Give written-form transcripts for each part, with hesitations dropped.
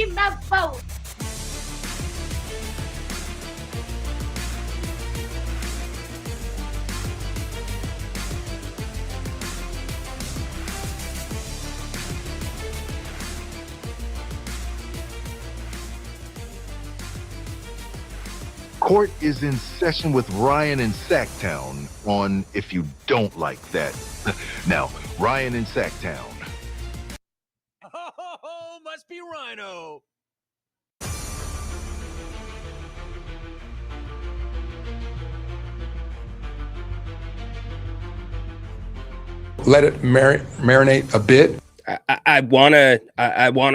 in my phone. Court is in session with Ryan in Sactown on If You Don't Like That. Now, Ryan in Sactown. Oh, must be Rhino. Let it marinate a bit. I wanna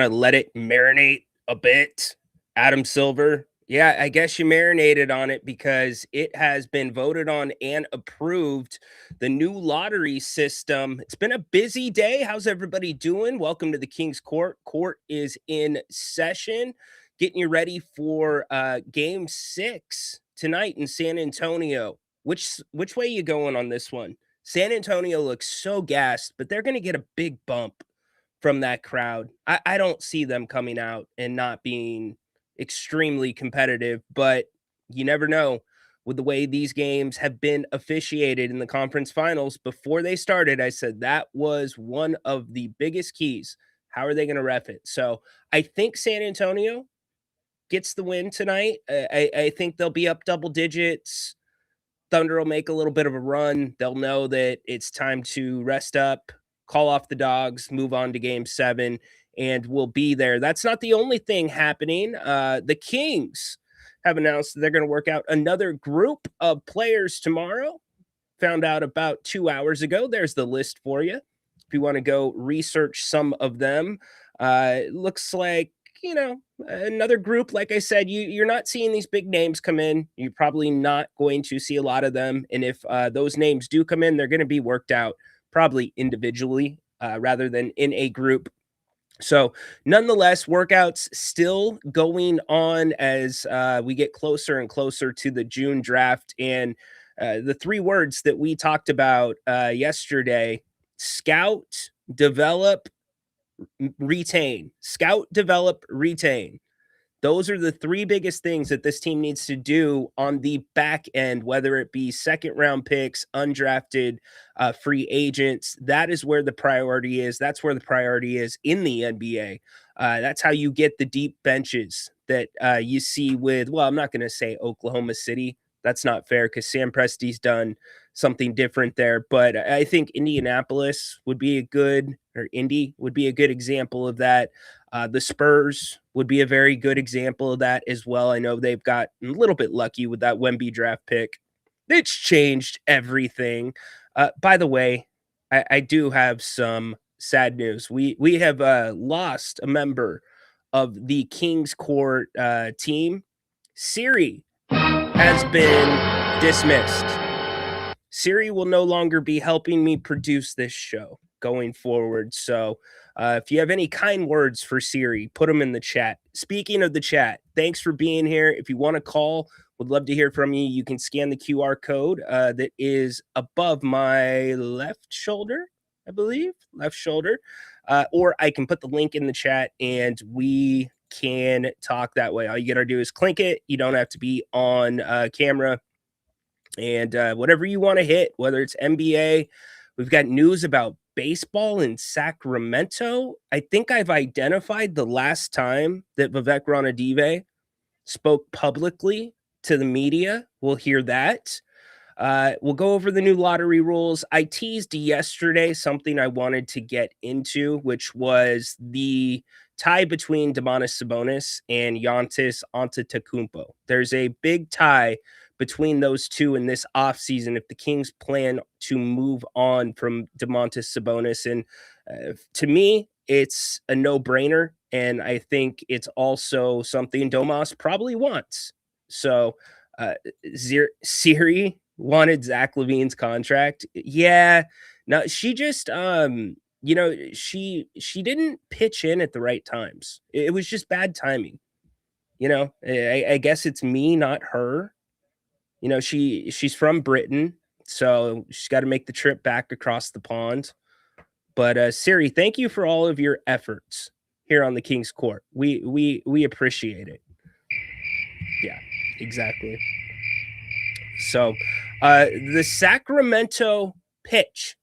let it marinate a bit. Adam Silver, yeah, I guess you marinated on it because it has been voted on and approved. The new lottery system. It's been a busy day. How's everybody doing? Welcome to the King's Court. Court is in session, getting you ready for Game 6 tonight in San Antonio. Which way you going on this one? San Antonio looks so gassed, but they're going to get a big bump from that crowd. I don't see them coming out and not being extremely competitive, but you never know with the way these games have been officiated in the conference finals. Before they started, I said that was one of the biggest keys. How are they going to ref it? So I think San Antonio gets the win tonight. I think they'll be up double digits. Thunder will make a little bit of a run. They'll know that it's time to rest up, call off the dogs, move on to Game 7, and we'll be there. That's not the only thing happening. The Kings have announced that they're going to work out another group of players tomorrow. Found out about 2 hours ago. There's the list for you. If you want to go research some of them, it looks like, another group. Like I said, you're not seeing these big names come in. You're probably not going to see a lot of them. And if those names do come in, they're going to be worked out probably individually rather than in a group. So nonetheless, workouts still going on as we get closer and closer to the June draft. And the 3 words that we talked about yesterday: scout, develop, retain. Scout, develop, retain. Those are the 3 biggest things that this team needs to do on the back end, whether it be second round picks, undrafted free agents. That is where the priority is. That's where the priority is in the NBA. That's how you get the deep benches that you see with, well, I'm not going to say Oklahoma City. That's not fair because Sam Presti's done something different there. But I think Indianapolis would be a good, or Indy would be a good example of that. The Spurs would be a very good example of that as well. I know they've got a little bit lucky with that Wemby draft pick. It's changed everything. By the way, I do have some sad news. We have lost a member of the King's Court team. Siri has been dismissed. Siri will no longer be helping me produce this show going forward. So if you have any kind words for Siri, put them in the chat. Speaking of the chat, thanks for being here. If you want to call, would love to hear from you. You can scan the QR code that is above my left shoulder, I believe, left shoulder. Or I can put the link in the chat and we can talk that way. All you got to do is click it. You don't have to be on camera. And whatever you want to hit, whether it's NBA, we've got news about baseball in Sacramento. I think I've identified the last time that Vivek Ranadive spoke publicly to the media. We'll hear that. We'll go over the new lottery rules. I teased yesterday something I wanted to get into, which was the tie between Domas Sabonis and Giannis Antetokounmpo. There's a big tie between those two in this offseason if the Kings plan to move on from Domantas Sabonis. And to me, it's a no-brainer, and I think it's also something Domas probably wants. So Siri wanted Zach LaVine's contract. Yeah, no, she just she didn't pitch in at the right times. It was just bad timing. I guess it's me, not her. She's from Britain, so she's got to make the trip back across the pond. But Siri, thank you for all of your efforts here on the King's Court. We appreciate it. Yeah, exactly. So the Sacramento pitch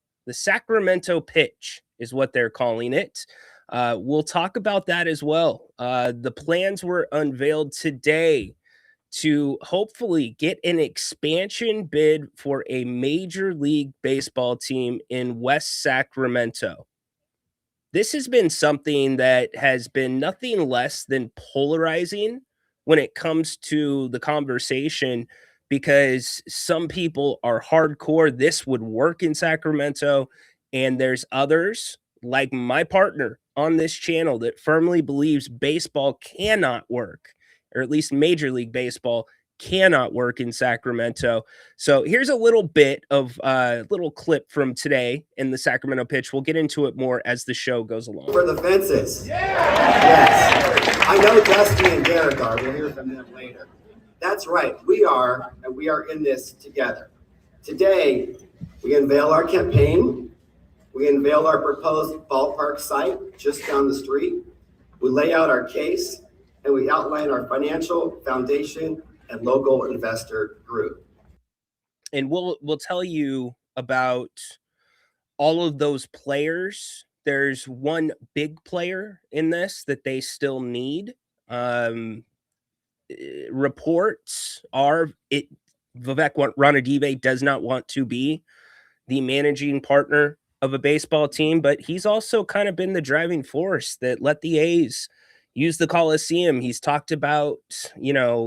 is what they're calling it. We'll talk about that as well. The plans were unveiled today to hopefully get an expansion bid for a Major League Baseball team in West Sacramento. This has been something that has been nothing less than polarizing when it comes to the conversation, because some people are hardcore. This would work in Sacramento. And there's others, like my partner on this channel, that firmly believes baseball cannot work, or at least Major League Baseball cannot work in Sacramento. So here's a little bit of a little clip from today in the Sacramento pitch. We'll get into it more as the show goes along. For the fences. Yeah. Yes. I know Dusty and Derek are. We'll hear from them later. That's right. We are in this together. Today, we unveil our campaign. We unveil our proposed ballpark site just down the street. We lay out our case, and we outline our financial foundation and local investor group. And we'll tell you about all of those players. There's one big player in this that they still need. Reports are Vivek Ranadive does not want to be the managing partner of a baseball team, but he's also kind of been the driving force that let the A's use the Coliseum. He's talked about,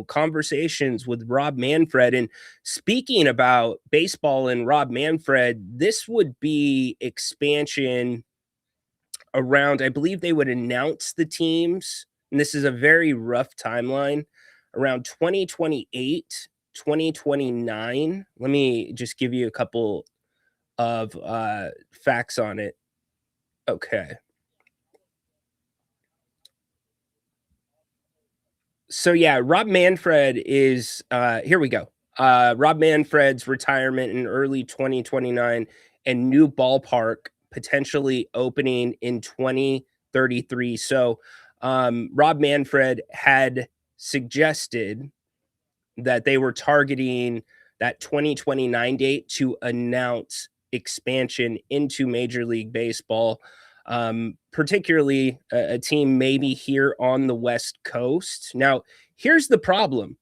conversations with Rob Manfred. And speaking about baseball and Rob Manfred, this would be expansion around, I believe they would announce the teams, and this is a very rough timeline, around 2028, 2029. Let me just give you a couple of facts on it. Okay. So yeah, Rob Manfred is here we go. Rob Manfred's retirement in early 2029 and new ballpark potentially opening in 2033. So Rob Manfred had suggested that they were targeting that 2029 date to announce expansion into Major League Baseball, particularly a team maybe here on the West Coast. Now, here's the problem.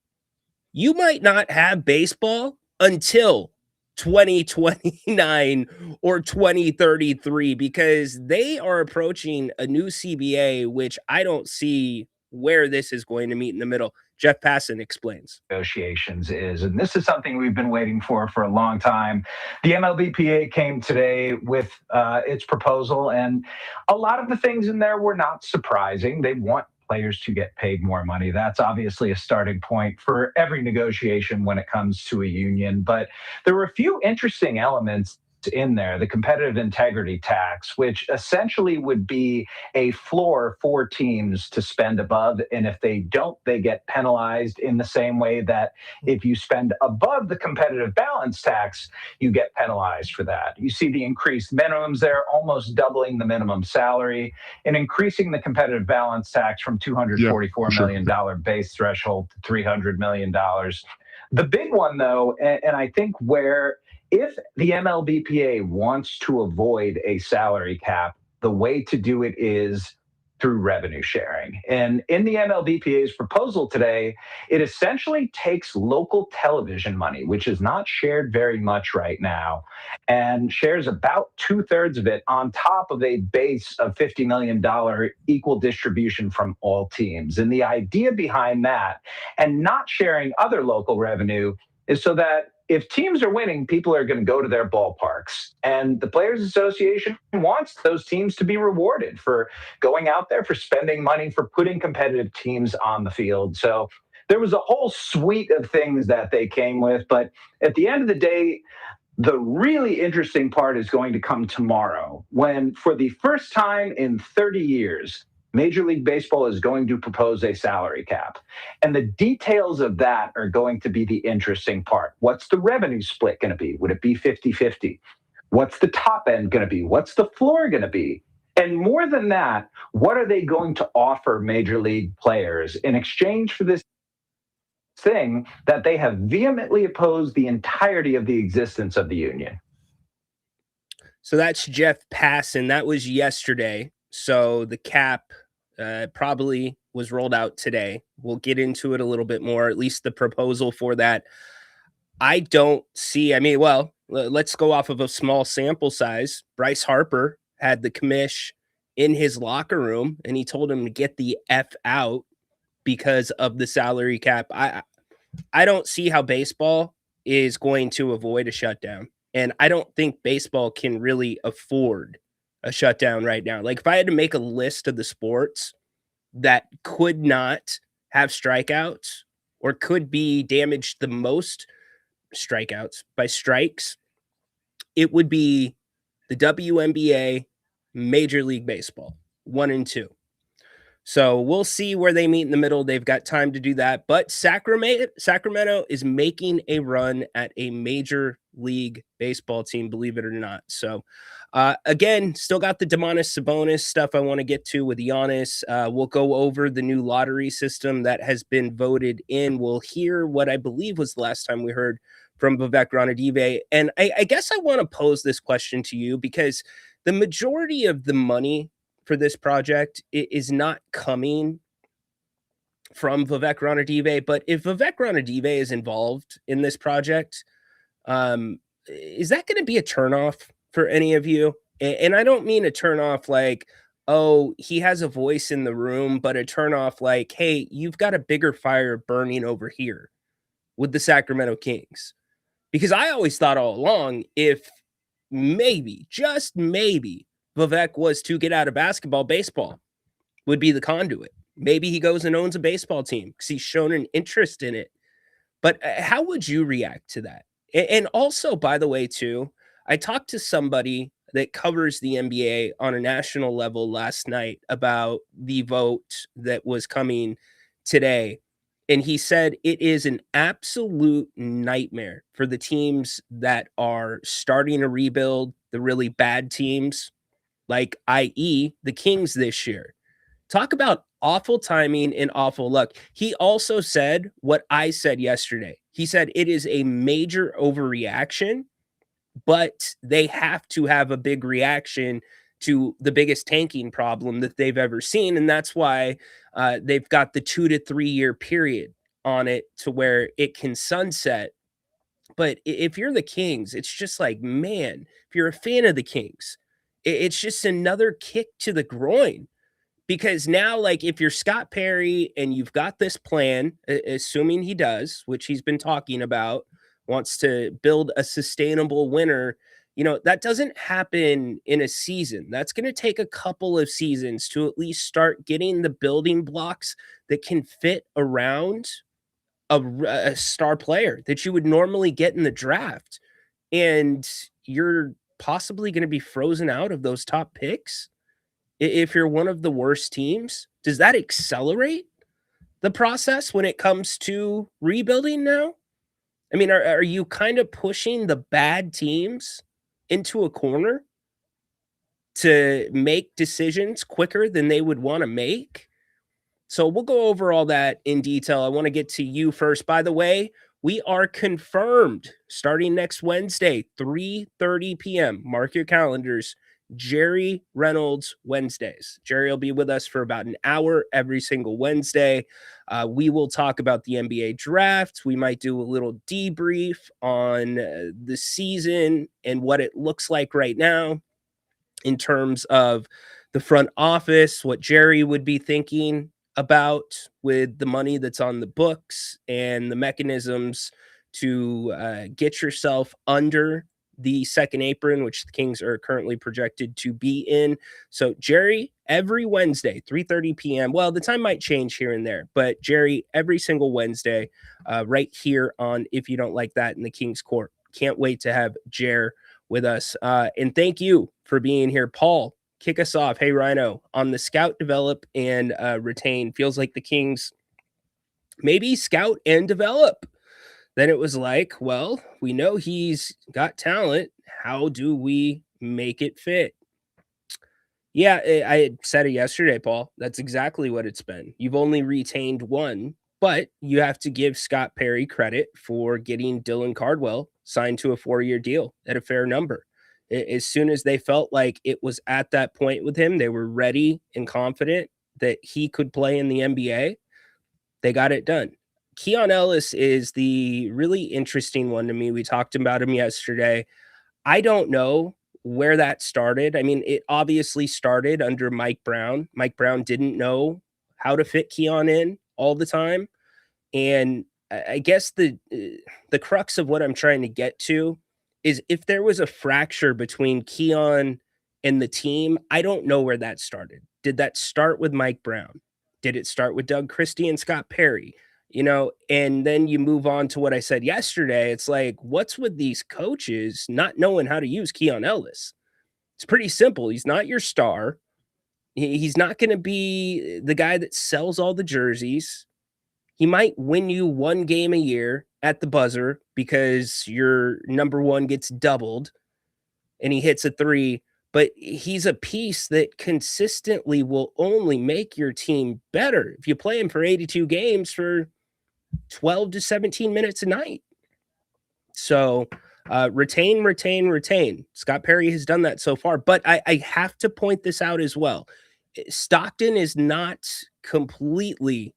You might not have baseball until 2029 or 2033 because they are approaching a new CBA, which I don't see where this is going to meet in the middle. Jeff Passan explains. Negotiations is, and this is something we've been waiting for a long time. The MLBPA came today with its proposal, and a lot of the things in there were not surprising. They want players to get paid more money. That's obviously a starting point for every negotiation when it comes to a union. But there were a few interesting elements in there. The competitive integrity tax, which essentially would be a floor for teams to spend above. And if they don't, they get penalized in the same way that if you spend above the competitive balance tax, you get penalized for that. You see the increased minimums there, almost doubling the minimum salary and increasing the competitive balance tax from $244 million base threshold to $300 million. The big one, though, and I think where if the MLBPA wants to avoid a salary cap, the way to do it is through revenue sharing. And in the MLBPA's proposal today, it essentially takes local television money, which is not shared very much right now, and shares about 2/3 of it on top of a base of $50 million equal distribution from all teams. And the idea behind that, and not sharing other local revenue, is so that if teams are winning, people are going to go to their ballparks. And the Players Association wants those teams to be rewarded for going out there, for spending money, for putting competitive teams on the field. So there was a whole suite of things that they came with. But at the end of the day, the really interesting part is going to come tomorrow when, for the first time in 30 years, Major League Baseball is going to propose a salary cap. And the details of that are going to be the interesting part. What's the revenue split going to be? Would it be 50-50? What's the top end going to be? What's the floor going to be? And more than that, what are they going to offer major league players in exchange for this thing that they have vehemently opposed the entirety of the existence of the union? So that's Jeff Passan. That was yesterday. So the cap probably was rolled out today. We'll get into it a little bit more, at least the proposal for that. I don't see, I mean, well, let's go off of a small sample size. Bryce Harper had the commish in his locker room and he told him to get the F out because of the salary cap. I don't see how baseball is going to avoid a shutdown. And I don't think baseball can really afford a shutdown right now. Like if I had to make a list of the sports that could not have strikeouts or could be damaged the most strikeouts by strikes, it would be the WNBA, Major League Baseball, 1 and 2. So we'll see where they meet in the middle. They've got time to do that. But Sacramento is making a run at a Major League Baseball team, believe it or not. So again, still got the Domas Sabonis stuff I want to get to with Giannis. We'll go over the new lottery system that has been voted in. We'll hear what I believe was the last time we heard from Vivek Ranadive. And I guess I want to pose this question to you because the majority of the money for this project is not coming from Vivek Ranadive, but if Vivek Ranadive is involved in this project, is that going to be a turnoff for any of you? And I don't mean a turnoff like, oh, he has a voice in the room, but a turnoff like, hey, you've got a bigger fire burning over here with the Sacramento Kings. Because I always thought all along, if maybe, just maybe, Vivek was to get out of basketball, baseball would be the conduit. Maybe he goes and owns a baseball team because he's shown an interest in it. But how would you react to that? And also, by the way, too, I talked to somebody that covers the NBA on a national level last night about the vote that was coming today. And he said it is an absolute nightmare for the teams that are starting a rebuild, the really bad teams, like i.e. the Kings this year. Talk about awful timing and awful luck. He also said what I said yesterday. He said it is a major overreaction, but they have to have a big reaction to the biggest tanking problem that they've ever seen. And that's why they've got the 2 to 3 year period on it to where it can sunset. But if you're the Kings, it's just like, man, if you're a fan of the Kings, it's just another kick to the groin. Because now, like, if you're Scott Perry and you've got this plan, assuming he does, which he's been talking about, wants to build a sustainable winner, you know, that doesn't happen in a season. That's going to take a couple of seasons to at least start getting the building blocks that can fit around a star player that you would normally get in the draft. And you're possibly going to be frozen out of those top picks if you're one of the worst teams. Does that accelerate the process when it comes to rebuilding now? I mean, are you kind of pushing the bad teams into a corner to make decisions quicker than they would want to make? So we'll go over all that in detail. I want to get to you first. By the way, we are confirmed starting next Wednesday, 3:30 p.m. Mark your calendars. Jerry Reynolds Wednesdays. Jerry will be with us for about an hour every single Wednesday. We will talk about the NBA draft. We might do a little debrief on the season and what it looks like right now in terms of the front office, what Jerry would be thinking about with the money that's on the books and the mechanisms to get yourself under the second apron, which the Kings are currently projected to be in. So Jerry, every Wednesday, 3:30 p.m. Well, the time might change here and there, but Jerry, every single Wednesday, right here on If You Don't Like That in the Kings Court. Can't wait to have Jer with us. And thank you for being here. Paul, kick us off. Hey, Rhino, on the scout, develop, and retain. Feels like the Kings maybe scout and develop. Then it was like, well, we know he's got talent. How do we make it fit? Yeah, I said it yesterday, Paul. That's exactly what it's been. You've only retained one, but you have to give Scott Perry credit for getting Dylan Cardwell signed to a 4-year deal at a fair number. As soon as they felt like it was at that point with him, they were ready and confident that he could play in the NBA. They got it done. Keon Ellis is the really interesting one to me. We talked about him yesterday. I don't know where that started. I mean, it obviously started under Mike Brown. Mike Brown didn't know how to fit Keon in all the time. And I guess the crux of what I'm trying to get to is if there was a fracture between Keon and the team, I don't know where that started. Did that start with Mike Brown? Did it start with Doug Christie and Scott Perry? You know, and then you move on to what I said yesterday. It's like, what's with these coaches not knowing how to use Keon Ellis? It's pretty simple. He's not your star. He's not going to be the guy that sells all the jerseys. He might win you one game a year at the buzzer because your number one gets doubled and he hits a three, but he's a piece that consistently will only make your team better if you play him for 82 games for 12 to 17 minutes a night. So retain, retain, retain. Scott Perry has done that so far, but I have to point this out as well. Stockton is not completely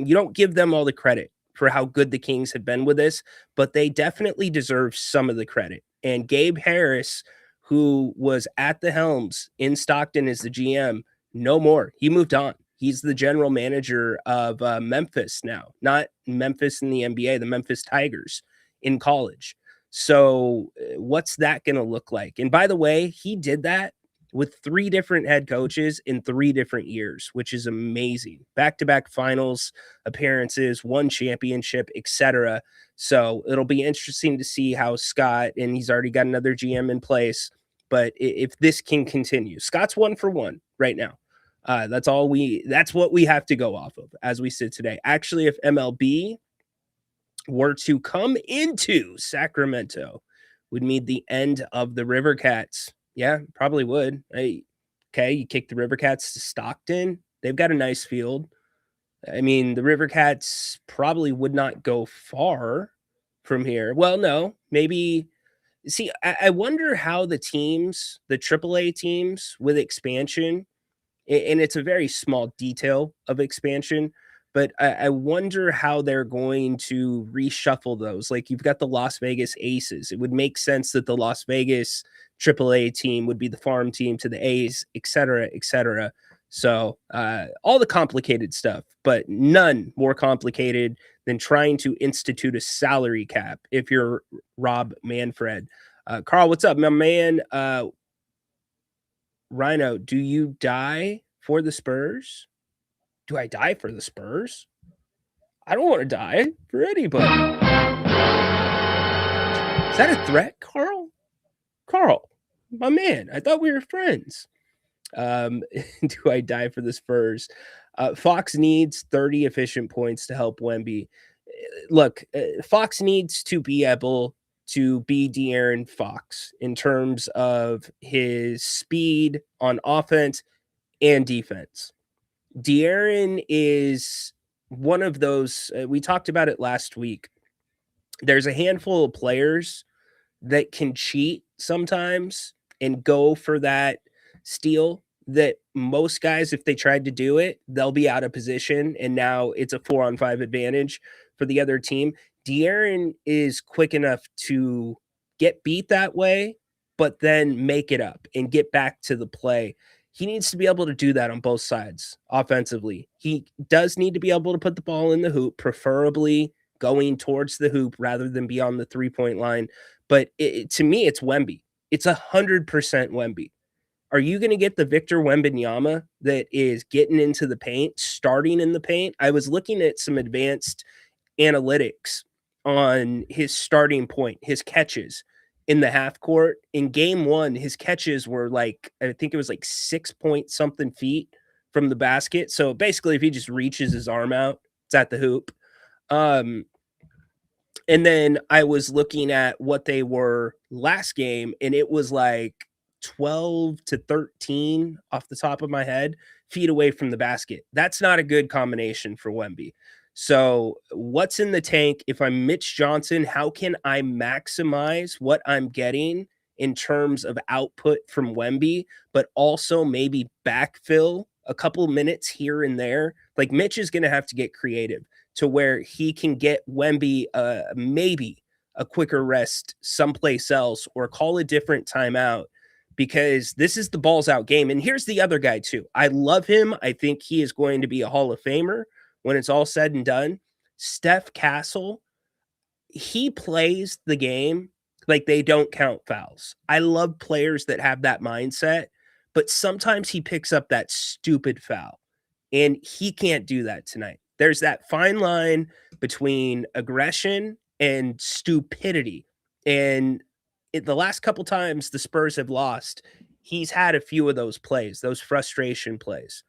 you don't give them all the credit for how good the Kings have been with this, but they definitely deserve some of the credit. And Gabe Harris, who was at the helms in Stockton as the GM, no more. He moved on. He's the general manager of Memphis now, not Memphis in the NBA, the Memphis Tigers in college. So what's that going to look like? And by the way, he did that with 3 different head coaches in 3 different years, which is amazing. Back-to-back finals appearances, 1 championship, etc. So it'll be interesting to see how Scott, and he's already got another GM in place, but if this can continue. Scott's 1 for 1 right now. That's what we have to go off of as we sit today. Actually, if MLB were to come into Sacramento, would mean the end of the River Cats. Yeah, probably would. Okay, you kick the River Cats to Stockton. They've got a nice field. I mean, the River Cats probably would not go far from here. Well, no, maybe. See, I wonder how the teams, the AAA teams with expansion, and it's a very small detail of expansion, but I wonder how they're going to reshuffle those. Like you've got the Las Vegas Aces. It would make sense that the Las Vegas AAA team would be the farm team to the A's, et cetera, et cetera. So all the complicated stuff, but none more complicated than trying to institute a salary cap if you're Rob Manfred. Carl, what's up, my man? Rhino, do you die for the Spurs? Do I die for the Spurs? I don't want to die for anybody. Is that a threat, Carl? Carl, my man, I thought we were friends. Do I die for the Spurs? Fox needs 30 efficient points to help Wemby. Look, Fox needs to be able to be De'Aaron Fox in terms of his speed on offense and defense. De'Aaron is one of those, we talked about it last week. There's a handful of players that can cheat sometimes and go for that steal that most guys, if they tried to do it, they'll be out of position. And now it's a 4-on-5 advantage for the other team. De'Aaron is quick enough to get beat that way, but then make it up and get back to the play. He needs to be able to do that on both sides offensively. He does need to be able to put the ball in the hoop, preferably going towards the hoop rather than be on the 3-point line. But to me, it's Wemby. It's 100% Wemby. Are you going to get the Victor Wembanyama that is getting into the paint, starting in the paint? I was looking at some advanced analytics on his starting point, his catches in the half court. In game 1, his catches were like, I think it was like 6 point something feet from the basket. So basically, if he just reaches his arm out, it's at the hoop. And then I was looking at what they were last game, and it was like 12 to 13 off the top of my head feet away from the basket. That's not a good combination for Wemby. So what's in the tank? If I'm Mitch Johnson, how can I maximize what I'm getting in terms of output from Wemby, but also maybe backfill a couple minutes here and there? Like Mitch is going to have to get creative to where he can get Wemby maybe a quicker rest someplace else or call a different timeout, because this is the balls out game. And here's the other guy too. I love him. I think he is going to be a Hall of Famer when it's all said and done. Steph Castle, he plays the game like they don't count fouls. I love players that have that mindset, but sometimes he picks up that stupid foul, and he can't do that tonight. There's that fine line between aggression and stupidity. And the last couple times the Spurs have lost, he's had a few of those plays, those frustration plays.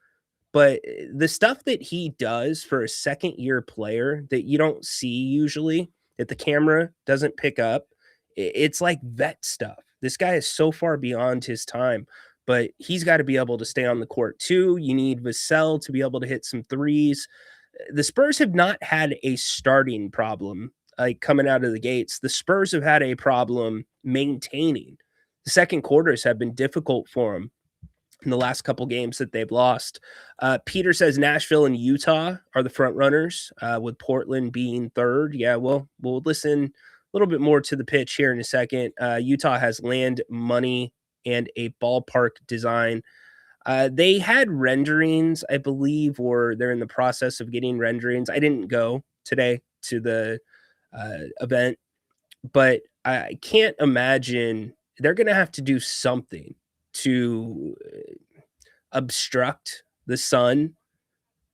But the stuff that he does for a second year player that you don't see usually, that the camera doesn't pick up, it's like vet stuff. This guy is so far beyond his time, but he's got to be able to stay on the court too. You need Vassell to be able to hit some threes. The Spurs have not had a starting problem like coming out of the gates. The Spurs have had a problem maintaining. The second quarters have been difficult for them in the last couple games that they've lost. Peter says Nashville and Utah are the front runners, with Portland being third. Yeah, well, we'll listen a little bit more to the pitch here in a second. Utah has land, money, and a ballpark design. They had renderings, I believe, or they're in the process of getting renderings. I didn't go today to the event, but I can't imagine they're going to have to do something to obstruct the sun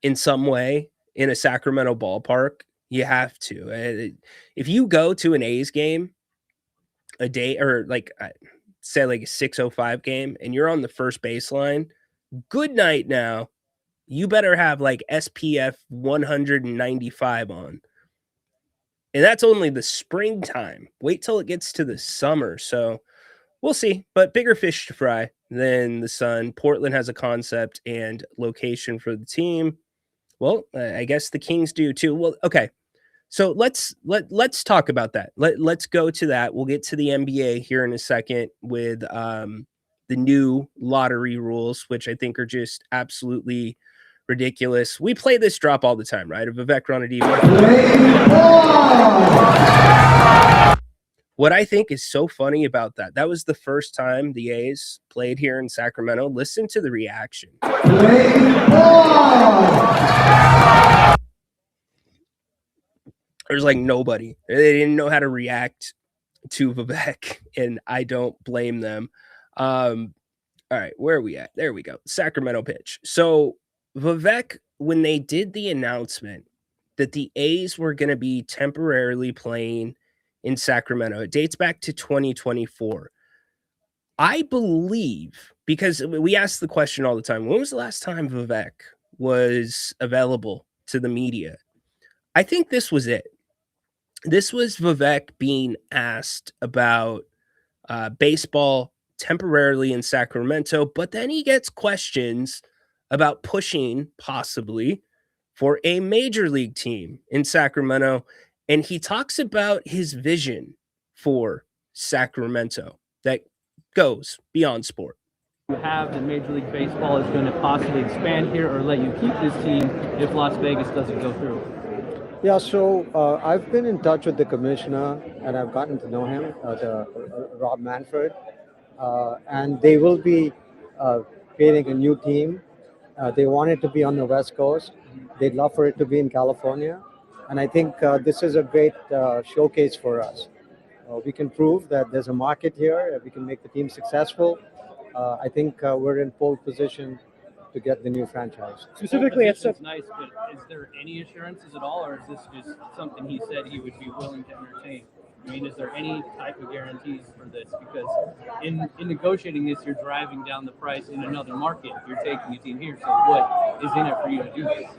in some way in a Sacramento ballpark. You have to. If you go to an A's game a day, or like say like a 6:05 game, and you're on the first baseline, good night now. You better have like SPF 195 on. And that's only the springtime. Wait till it gets to the summer. So we'll see, but bigger fish to fry than the sun. Portland has a concept and location for the team. Well, I guess the Kings do too. Well, okay. So let's talk about that. Let's go to that. We'll get to the NBA here in a second with the new lottery rules, which I think are just absolutely ridiculous. We play this drop all the time, right? Of Vivek Ranadive. What I think is so funny about that was the first time the A's played here in Sacramento. Listen to the reaction. There's like nobody. They didn't know how to react to Vivek, and I don't blame them. All right, where are we at? There we go. Sacramento pitch. So Vivek, when they did the announcement that the A's were going to be temporarily playing in Sacramento, it dates back to 2024. I believe, because we ask the question all the time, when was the last time Vivek was available to the media? I think this was it. This was Vivek being asked about baseball temporarily in Sacramento, but then he gets questions about pushing possibly for a major league team in Sacramento. And he talks about his vision for Sacramento that goes beyond sport. You have that Major League Baseball is going to possibly expand here or let you keep this team if Las Vegas doesn't go through? Yeah, so I've been in touch with the commissioner and I've gotten to know him, Rob Manfred, and they will be creating a new team. They want it to be on the West Coast. They'd love for it to be in California. And I think this is a great showcase for us. We can prove that there's a market here. We can make the team successful. I think we're in pole position to get the new franchise. Specifically, it's nice, but is there any assurances at all, or is this just something he said he would be willing to entertain? I mean, is there any type of guarantees for this? Because in negotiating this, you're driving down the price in another market. You're taking a team here. So what is in it for you to do this?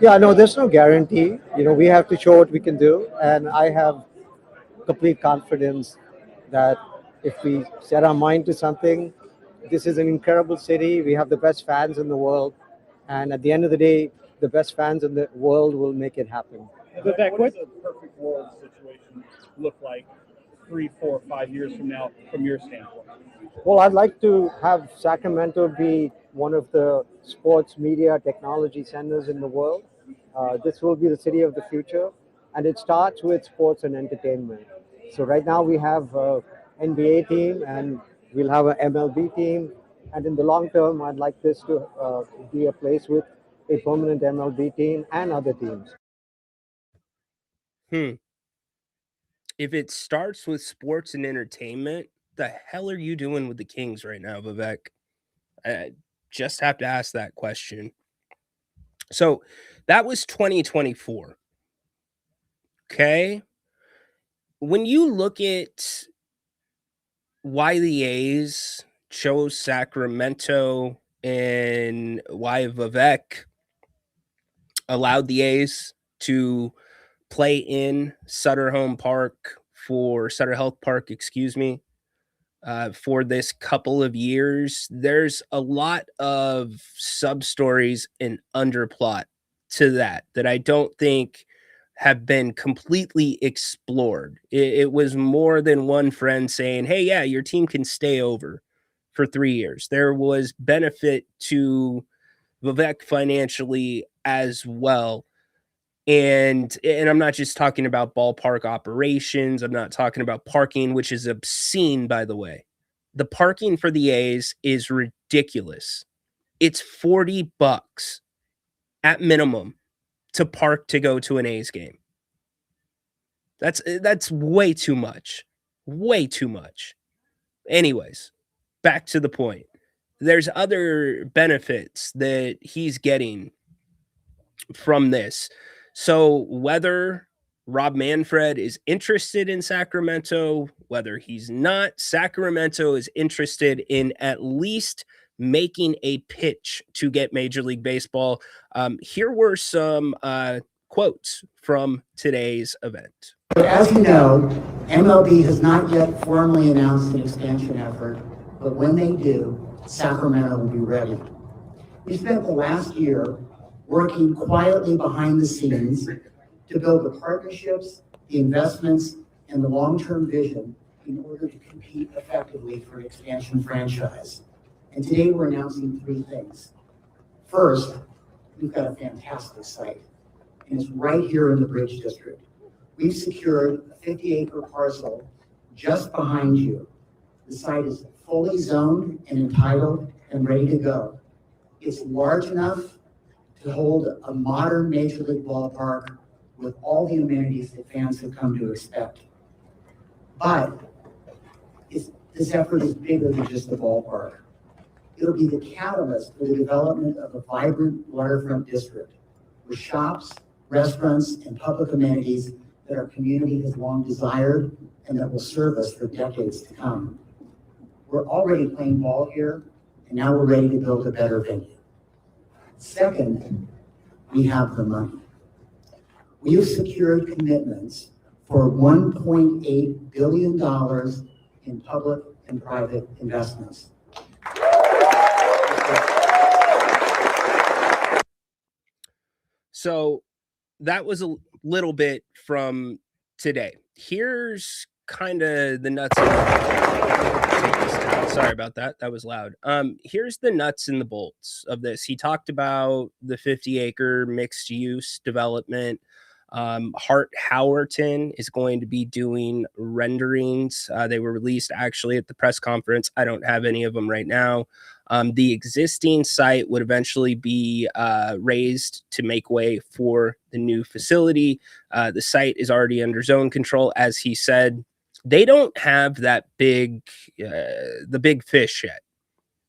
Yeah, no, there's no guarantee. You know, we have to show what we can do. And I have complete confidence that if we set our mind to something, This is an incredible city. We have the best fans in the world. And at the end of the day, the best fans in the world will make it happen. Vivek, what does a perfect world situation look like 3, 4, 5 years from now, from your standpoint? Well, I'd like to have Sacramento be one of the sports media technology centers in the world. This will be the city of the future, and it starts with sports and entertainment. So right now we have an NBA team, and we'll have an MLB team, and in the long term, I'd like this to be a place with a permanent MLB team and other teams. If it starts with sports and entertainment, the hell are you doing with the Kings right now, Vivek? I just have to ask that question. So that was 2024. Okay. When you look at why the A's chose Sacramento and why Vivek allowed the A's to play in Sutter Health Park, excuse me, for this couple of years, there's a lot of sub stories and underplot to that I don't think have been completely explored. It was more than one friend saying, hey, yeah, your team can stay over for 3 years. There was benefit to Vivek financially as well. And I'm not just talking about ballpark operations. I'm not talking about parking, which is obscene, by the way. The parking for the A's is ridiculous. It's $40 at minimum to park to go to an A's game. That's way too much. Way too much. Anyways, back to the point. There's other benefits that he's getting from this. So whether Rob Manfred is interested in Sacramento, whether he's not, Sacramento is interested in at least making a pitch to get Major League Baseball. Here were some quotes from today's event. As you know, MLB has not yet formally announced an expansion effort, but when they do, Sacramento will be ready. We spent the last year working quietly behind the scenes to build the partnerships, the investments, and the long-term vision in order to compete effectively for an expansion franchise. And today we're announcing 3 things. First, we've got a fantastic site, and it's right here in the Bridge District. We've secured a 50-acre parcel just behind you. The site is fully zoned and entitled and ready to go. It's large enough to hold a modern Major League ballpark with all the amenities that fans have come to expect. But this effort is bigger than just the ballpark. It'll be the catalyst for the development of a vibrant waterfront district with shops, restaurants, and public amenities that our community has long desired and that will serve us for decades to come. We're already playing ball here, and now we're ready to build a better venue. Second, we have the money. We have secured commitments for $1.8 billion in public and private investments. So that was a little bit from today. Here's kind of the nuts. Sorry about that. That was loud. Here's the nuts and the bolts of this. He talked about the 50-acre mixed use development. Hart Howerton is going to be doing renderings. They were released actually at the press conference. I don't have any of them right now. The existing site would eventually be raised to make way for the new facility. The site is already under zone control, as he said. They don't have that big, the big fish yet.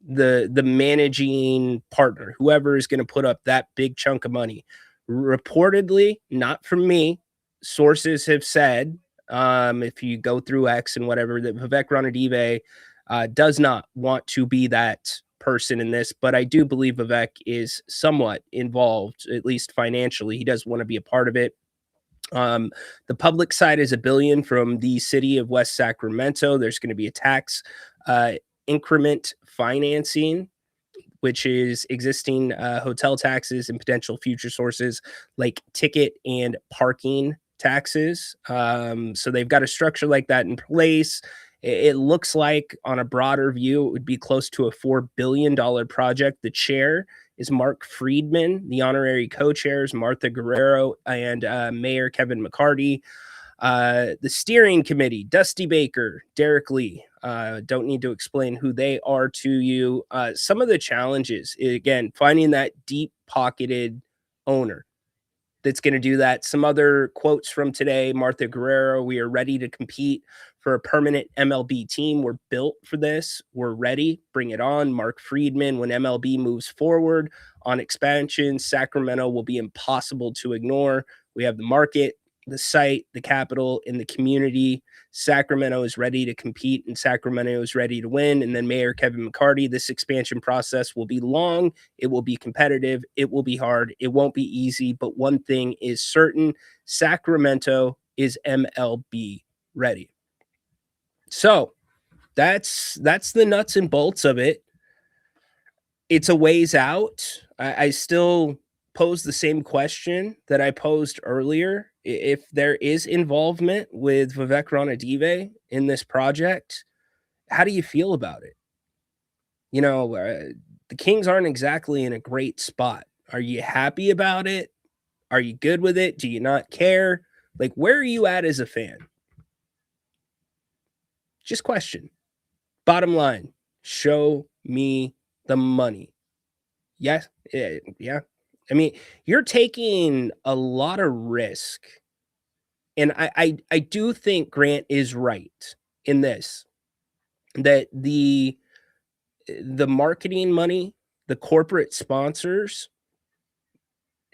The managing partner, whoever is going to put up that big chunk of money, reportedly, not from me, sources have said, if you go through X and whatever, that Vivek Ranadive does not want to be that person in this, but I do believe Vivek is somewhat involved, at least financially. He does want to be a part of it. The public side is $1 billion from the city of West Sacramento. There's going to be a tax increment financing, which is existing hotel taxes and potential future sources like ticket and parking taxes. So they've got a structure like that in place. It looks like on a broader view, it would be close to a $4 billion project. The chair is Mark Friedman. The honorary co-chairs, Martha Guerrero and Mayor Kevin McCarty. The steering committee, Dusty Baker, Derek Lee. Don't need to explain who they are to you. Some of the challenges, again, finding that deep-pocketed owner that's going to do that. Some other quotes from today, Martha Guerrero, we are ready to compete for a permanent MLB team. We're built for this. We're ready. Bring it on. Mark Friedman, when MLB moves forward on expansion, Sacramento will be impossible to ignore. We have the market, the site, the capital, and the community. Sacramento is ready to compete, and Sacramento is ready to win. And then Mayor Kevin McCarty, this expansion process will be long. It will be competitive. It will be hard. It won't be easy. But one thing is certain: Sacramento is MLB ready. So that's the nuts and bolts of it. It's a ways out. I still pose the same question that I posed earlier. If there is involvement with Vivek Ranadive in this project, how do you feel about it? You know, the Kings aren't exactly in a great spot. Are you happy about it? Are you good with it? Do you not care? Like, where are you at as a fan? Just question. Bottom line, show me the money. Yes. Yeah. I mean, you're taking a lot of risk. And I do think Grant is right in this, that the marketing money, the corporate sponsors,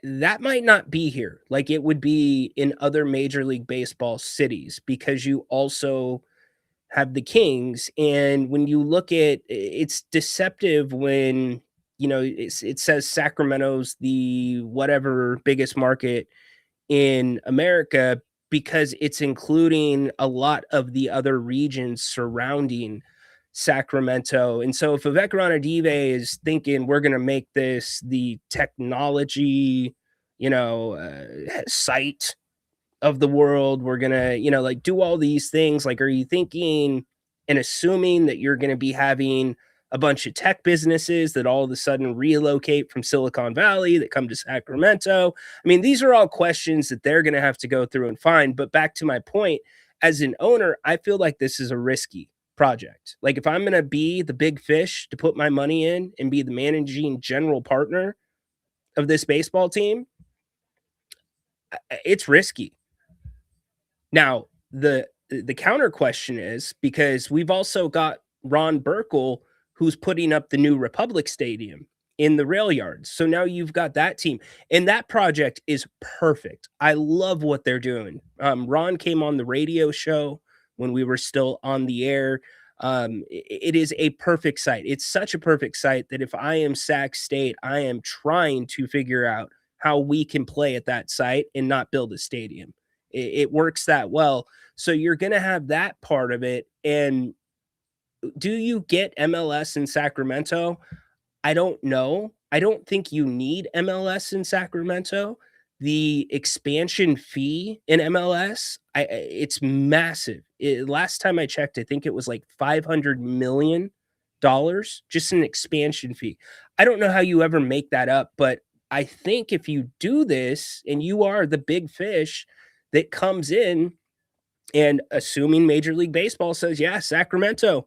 that might not be here like it would be in other Major League Baseball cities, because you also have the Kings. And when you look at, it's deceptive when, you know, it says Sacramento's the whatever biggest market in America, because it's including a lot of the other regions surrounding Sacramento. And so if Vivek Ranadive is thinking we're going to make this the technology, you know, site of the world, we're going to, you know, like do all these things, like, are you thinking and assuming that you're going to be having a bunch of tech businesses that all of a sudden relocate from Silicon Valley that come to Sacramento? I mean, these are all questions that they're going to have to go through and find. But back to my point, as an owner, I feel like this is a risky project. Like, if I'm going to be the big fish to put my money in and be the managing general partner of this baseball team, it's risky. Now, the counter question is, because we've also got Ron Burkle, who's putting up the new Republic Stadium in the rail yards. So now you've got that team, and that project is perfect. I love what they're doing. Ron came on the radio show when we were still on the air. It is a perfect site. It's such a perfect site that if I am Sac State, I am trying to figure out how we can play at that site and not build a stadium. It works that well. So you're going to have that part of it. And do you get MLS in Sacramento? I don't know. I don't think you need MLS in Sacramento. The expansion fee in MLS, it's massive. Last time I checked, I think it was like $500 million, just an expansion fee. I don't know how you ever make that up, but I think if you do this and you are the big fish that comes in, and assuming Major League Baseball says, yeah, Sacramento,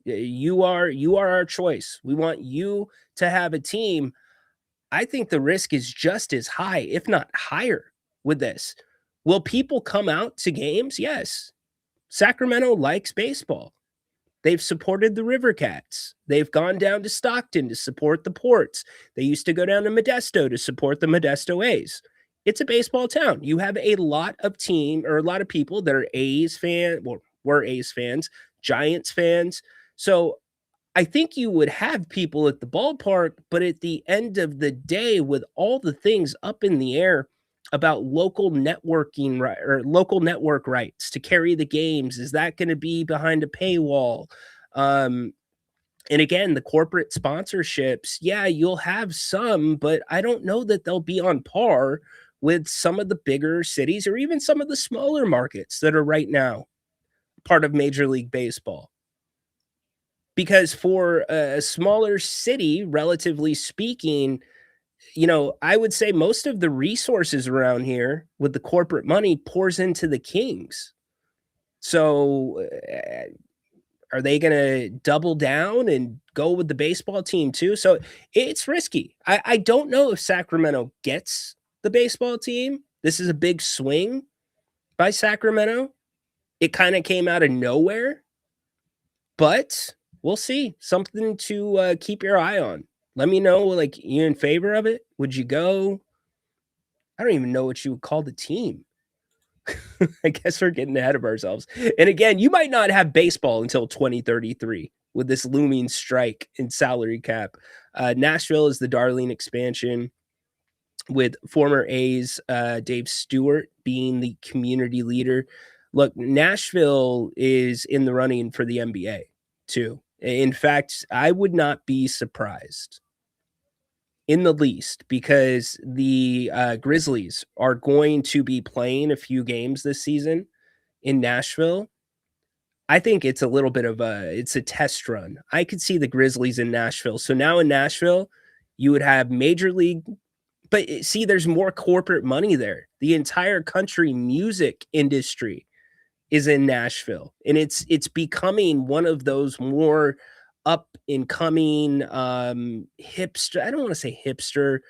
you are our choice. We want you to have a team. I think the risk is just as high, if not higher, with this. Will people come out to games? Yes. Sacramento likes baseball. They've supported the River Cats. They've gone down to Stockton to support the Ports. They used to go down to Modesto to support the Modesto A's. It's a baseball town. You have a lot of people that are A's fans, well, were A's fans, Giants fans. So I think you would have people at the ballpark, but at the end of the day, with all the things up in the air about local networking or local network rights to carry the games, is that going to be behind a paywall? And again, the corporate sponsorships, yeah, you'll have some, but I don't know that they'll be on par with some of the bigger cities or even some of the smaller markets that are right now part of Major League Baseball. Because for a smaller city, relatively speaking, I would say most of the resources around here with the corporate money pours into the Kings. So are they going to double down and go with the baseball team too? So it's risky. I don't know if Sacramento gets the baseball team. This is a big swing by Sacramento. It kind of came out of nowhere, but we'll see. Something to keep your eye on. Let me know, like, you in favor of it? Would you go? I don't even know what you would call the team. I guess we're getting ahead of ourselves. And again, you might not have baseball until 2033 with this looming strike in salary cap. Nashville is the darling expansion, with former A's Dave Stewart being the community leader. Look, Nashville is in the running for the NBA too. In fact, I would not be surprised in the least, because the Grizzlies are going to be playing a few games this season in Nashville. I think it's a little bit of it's a test run. I could see the Grizzlies in Nashville. So now in Nashville, you would have Major League, but see, there's more corporate money there. The entire country music industry is in Nashville, and it's becoming one of those more up and coming hipster. I don't want to say hipster,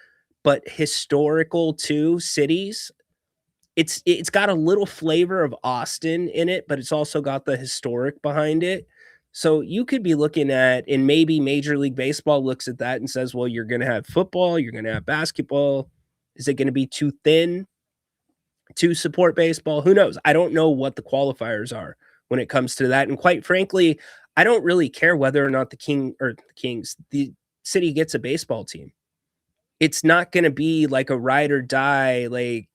but historical too cities. It's got a little flavor of Austin in it, but it's also got the historic behind it. So you could be looking at, and maybe Major League Baseball looks at that and says, well, you're going to have football, you're going to have basketball. Is it going to be too thin to support baseball? Who knows? I don't know what the qualifiers are when it comes to that. And quite frankly, I don't really care whether or not the city gets a baseball team. It's not going to be like a ride or die, like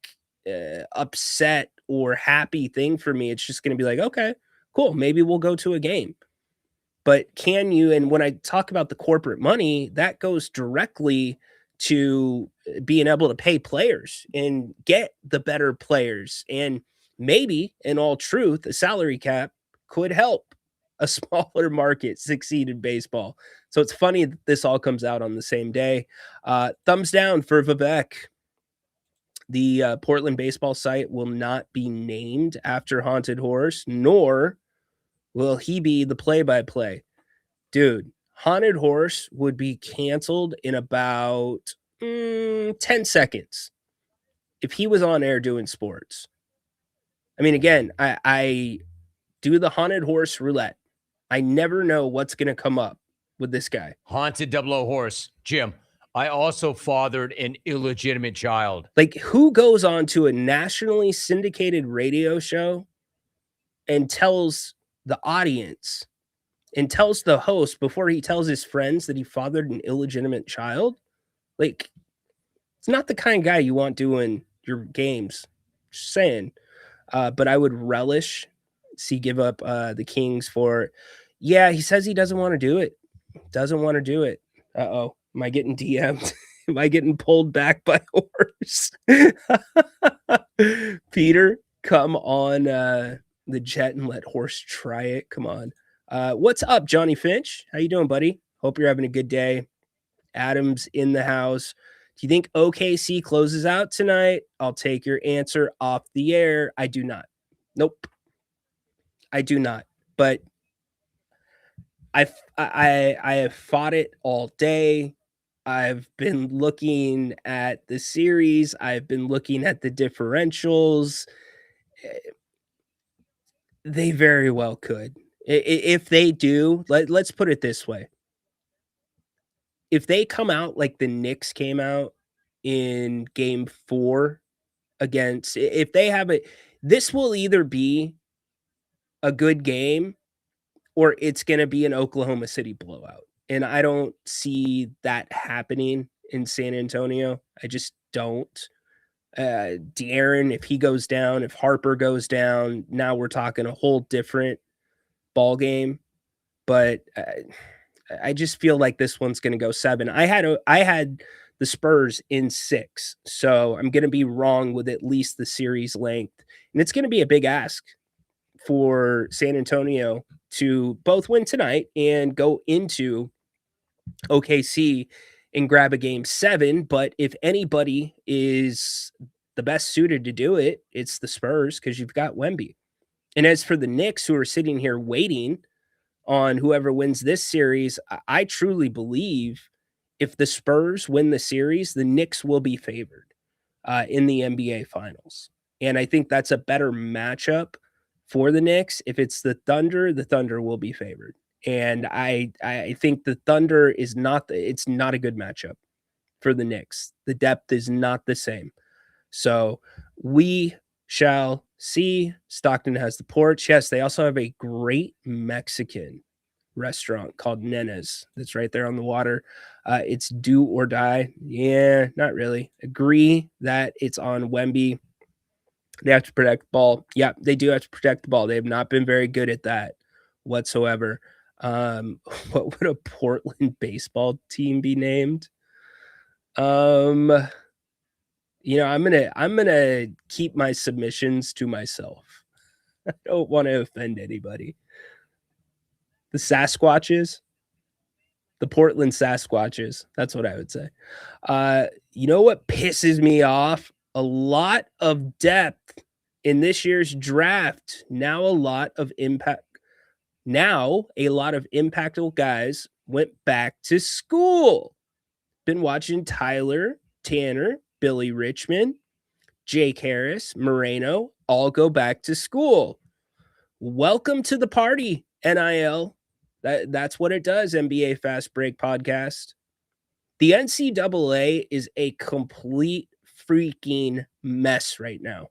upset or happy thing for me. It's just going to be like, okay, cool. Maybe we'll go to a game. But can you, and when I talk about the corporate money, that goes directly to being able to pay players and get the better players. And maybe, in all truth, a salary cap could help a smaller market succeed in baseball. So it's funny that this all comes out on the same day. Thumbs down for Vivek. The Portland baseball site will not be named after Haunted Horse, nor will he be the play-by-play. Dude, Haunted Horse would be canceled in about 10 seconds if he was on air doing sports. I mean, again, I do the Haunted Horse roulette. I never know what's going to come up with this guy. Haunted 00 Horse. Jim, I also fathered an illegitimate child. Like, who goes on to a nationally syndicated radio show and tells the audience and tells the host before he tells his friends that he fathered an illegitimate child? Like, it's not the kind of guy you want doing your games. Just saying. But I would relish see give up the Kings for, yeah, he says he doesn't want to do it. Doesn't want to do it. Uh-oh. Am I getting DM'd? Am I getting pulled back by a horse? Peter, come on the jet and let horse try it. Come on. What's up, Johnny Finch? How you doing, buddy? Hope you're having a good day. Adam's in the house. Do you think OKC closes out tonight? I'll take your answer off the air. I do not. Nope. I do not. But I have fought it all day. I've been looking at the series. I've been looking at the differentials. They very well could. If they do, let's put it this way. If they come out like the Knicks came out in game 4 against, if they have it, this will either be a good game or it's going to be an Oklahoma City blowout. And I don't see that happening in San Antonio. I just don't. De'Aaron, if he goes down, if Harper goes down, now we're talking a whole different ball game. But I just feel like this one's going to go 7. I had the Spurs in 6, so I'm going to be wrong with at least the series length, and it's going to be a big ask for San Antonio to both win tonight and go into OKC and grab a game 7. But if anybody is the best suited to do it, it's the Spurs, because you've got Wemby. And as for the Knicks, who are sitting here waiting on whoever wins this series, I truly believe if the Spurs win the series, the Knicks will be favored in the NBA Finals. And I think that's a better matchup for the Knicks. If it's the Thunder will be favored. And I think the Thunder is it's not a good matchup for the Knicks. The depth is not the same. So we shall see. Stockton has the porch. Yes, they also have a great Mexican restaurant called Nena's that's right there on the water. It's do or die. Yeah, not really. Agree that it's on Wemby. They have to protect the ball. Yeah, they do have to protect the ball. They have not been very good at that whatsoever. What would a Portland baseball team be named? I'm gonna keep my submissions to myself. I don't want to offend anybody. The Sasquatches, the Portland Sasquatches. That's what I would say. You know what pisses me off? A lot of depth in this year's draft. Now a lot of impactful guys went back to school. Been watching Tyler, Tanner, Billy Richmond, Jake Harris, Moreno all go back to school. Welcome to the party, NIL. That's what it does, NBA Fast Break Podcast. The NCAA is a complete freaking mess right now.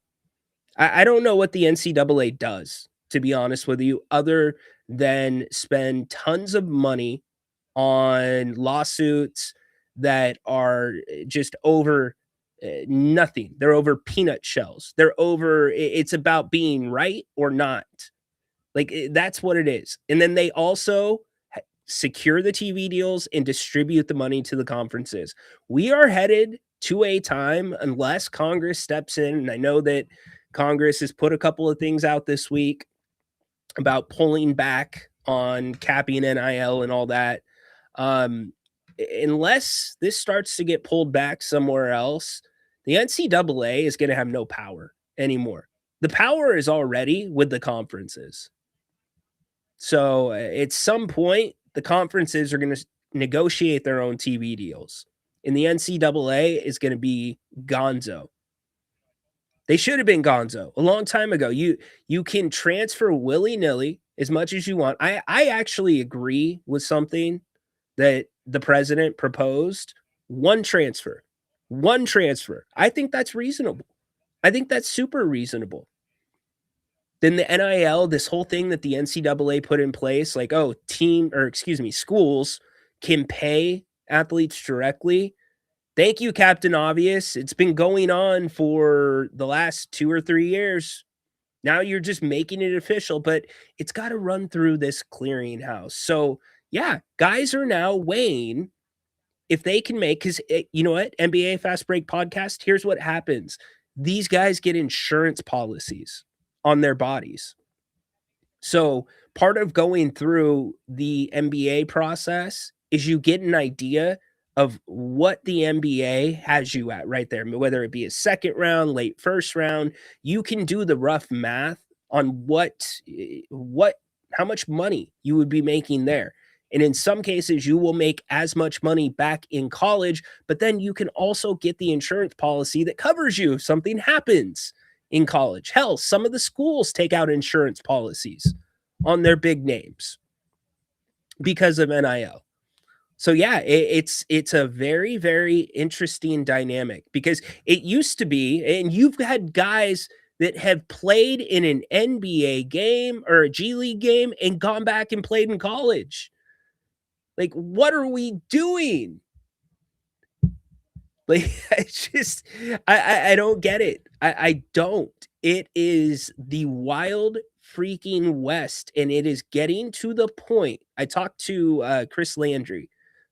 I don't know what the NCAA does, to be honest with you, other than spend tons of money on lawsuits that are just over nothing. They're over peanut shells. It's about being right or not. Like, that's what it is. And then they also secure the TV deals and distribute the money to the conferences. We are headed to a time, unless Congress steps in, and I know that Congress has put a couple of things out this week about pulling back on capping NIL and all that. Unless this starts to get pulled back somewhere else, the NCAA is going to have no power anymore. The power is already with the conferences. So at some point, the conferences are going to negotiate their own TV deals, and the NCAA is going to be gonzo. They should have been gonzo a long time ago. You can transfer willy-nilly as much as you want. I actually agree with something that the president proposed. One transfer. I think that's reasonable. I think that's super reasonable. Then the NIL, this whole thing that the NCAA put in place, like, schools can pay athletes directly. Thank you, Captain Obvious. It's been going on for the last 2 or 3 years. Now you're just making it official, but it's got to run through this clearinghouse. So, yeah, guys are now weighing if they can make, because you know what? NBA Fast Break Podcast, here's what happens. These guys get insurance policies on their bodies. So part of going through the NBA process is you get an idea of what the NBA has you at right there, whether it be a second round, late first round. You can do the rough math on how much money you would be making there. And in some cases, you will make as much money back in college, but then you can also get the insurance policy that covers you if something happens in college. Hell, some of the schools take out insurance policies on their big names because of NIL. So yeah, it's a very, very interesting dynamic, because it used to be, and you've had guys that have played in an NBA game or a G League game and gone back and played in college. Like, what are we doing? Like, I don't get it. I don't. It is the wild freaking West. And it is getting to the point. I talked to Chris Landry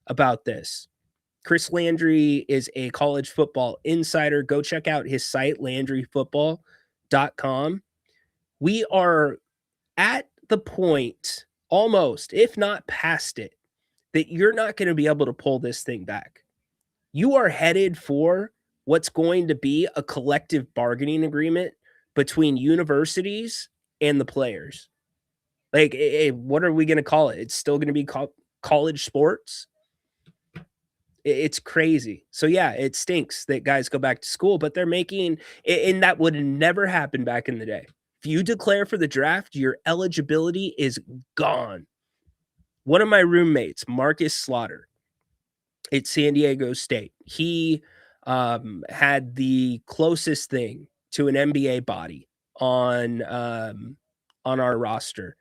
about this. Chris Landry is a college football insider. Go check out his site, LandryFootball.com. We are at the point, almost, if not past it, that you're not going to be able to pull this thing back. You are headed for what's going to be a collective bargaining agreement between universities and the players. Like, what are we going to call it? It's still going to be called college sports. It's crazy. So yeah, it stinks that guys go back to school, but they're making, and that would never happen back in the day. If you declare for the draft, your eligibility is gone. One of my roommates, Marcus Slaughter, at San Diego State, he had the closest thing to an NBA body on our roster.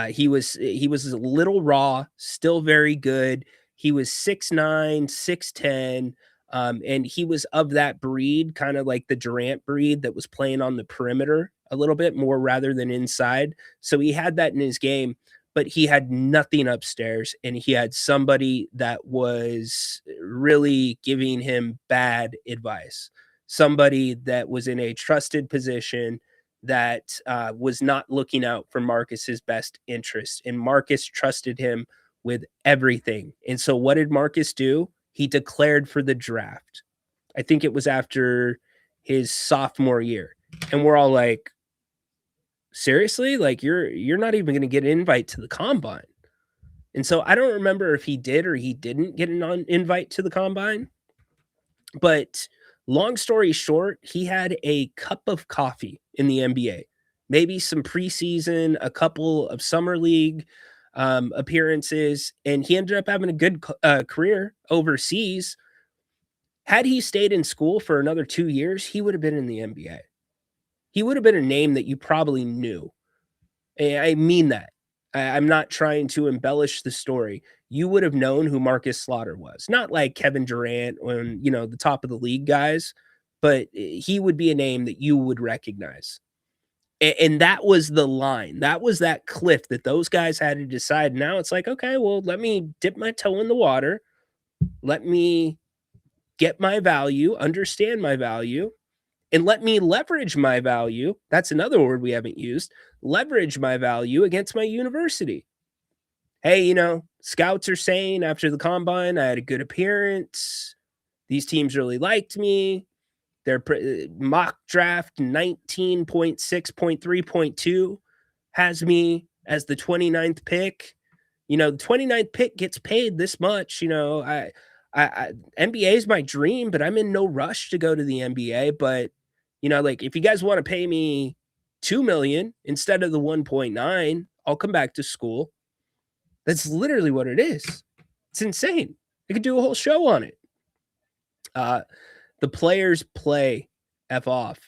He was a little raw, still very good. He was 6'9", 6'10", and he was of that breed, kind of like the Durant breed that was playing on the perimeter a little bit more rather than inside. So he had that in his game, but he had nothing upstairs, and he had somebody that was really giving him bad advice, somebody that was in a trusted position that was not looking out for Marcus's best interest, and Marcus trusted him with everything. And so what did Marcus do? He declared for the draft. I think it was after his sophomore year. And we're all like, seriously? Like, you're not even going to get an invite to the combine. And so I don't remember if he did or he didn't get an invite to the combine. But long story short, he had a cup of coffee in the NBA, maybe some preseason, a couple of summer league appearances, and he ended up having a good career overseas. Had he stayed in school for another 2 years, he would have been in the NBA. He would have been a name that you probably knew. I mean that. I'm not trying to embellish the story. You would have known who Marcus Slaughter was. Not like Kevin Durant when, the top of the league guys, but he would be a name that you would recognize. And that was the line. That was that cliff that those guys had to decide. Now it's like, okay, well, let me dip my toe in the water. Let me get my value, understand my value, and let me leverage my value. That's another word we haven't used. Leverage my value against my university. Hey, scouts are saying after the combine, I had a good appearance. These teams really liked me. Their mock draft 19.6.3.2 has me as the 29th pick. The 29th pick gets paid this much. NBA is my dream, but I'm in no rush to go to the NBA. But, like, if you guys want to pay me $2 million instead of the 1.9, I'll come back to school. That's literally what it is. It's insane. I could do a whole show on it. The players play F off.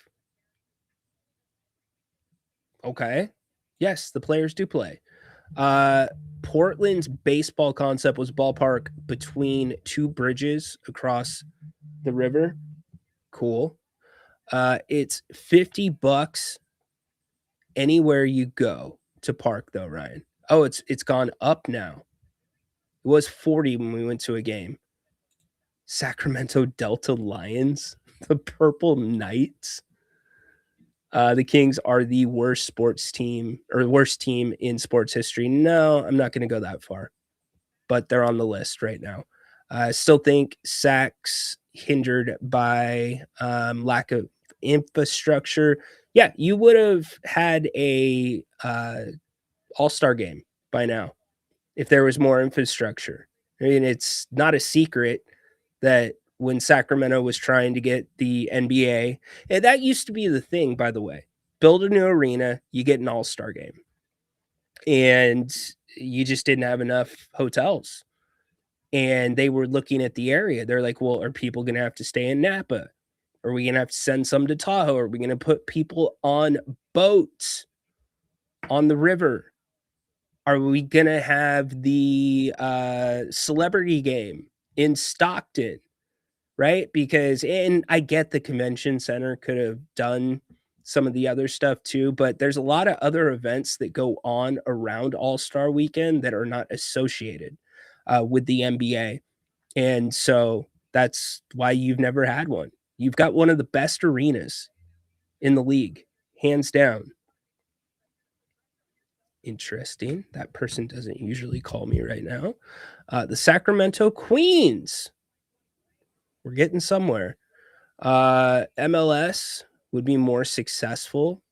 Okay. Yes, the players do play. Portland's baseball concept was ballpark between two bridges across the river. Cool. It's $50 anywhere you go to park, though, Ryan. Oh, it's gone up now. It was 40 when we went to a game. Sacramento Delta Lions, the Purple Knights. The Kings are the worst sports team or worst team in sports history. No, I'm not going to go that far, but they're on the list right now. I still think Sacks hindered by lack of infrastructure. Yeah, you would have had a all-star game by now if there was more infrastructure. I mean, it's not a secret that when Sacramento was trying to get the NBA, and that used to be the thing, by the way. Build a new arena, you get an all-star game. And you just didn't have enough hotels. And they were looking at the area. They're like, well, are people going to have to stay in Napa? Are we going to have to send some to Tahoe? Are we going to put people on boats on the river? Are we going to have the celebrity game in Stockton? Right? Because, and I get the convention center could have done some of the other stuff too, but there's a lot of other events that go on around All-Star Weekend that are not associated with the NBA. And so that's why you've never had one. You've got one of the best arenas in the league, hands down. Interesting. That person doesn't usually call me right now. The Sacramento Queens. We're getting somewhere. MLS would be more successful.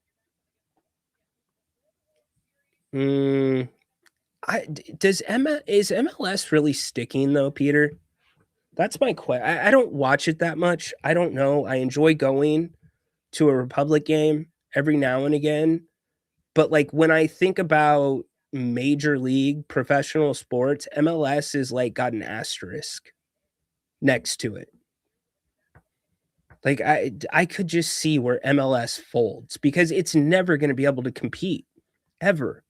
Is MLS really sticking though, Peter? That's my question. I don't watch it that much. I don't know. I enjoy going to a Republic game every now and again. But like when I think about major league professional sports, MLS is like got an asterisk next to it. Like I could just see where MLS folds because it's never going to be able to compete ever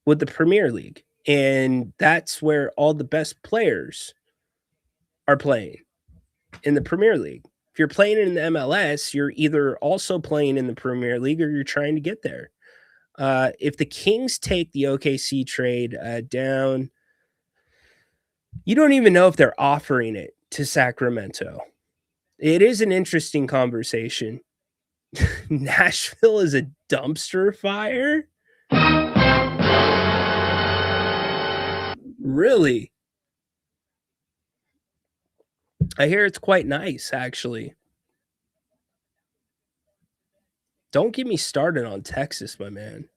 with the Premier League. And that's where all the best players are playing, in the Premier League. If you're playing in the MLS, you're either also playing in the Premier League or you're trying to get there. If the Kings take the OKC trade down, you don't even know if they're offering it to Sacramento. It is an interesting conversation. Nashville is a dumpster fire? Really? I hear it's quite nice, actually. Don't get me started on Texas, my man.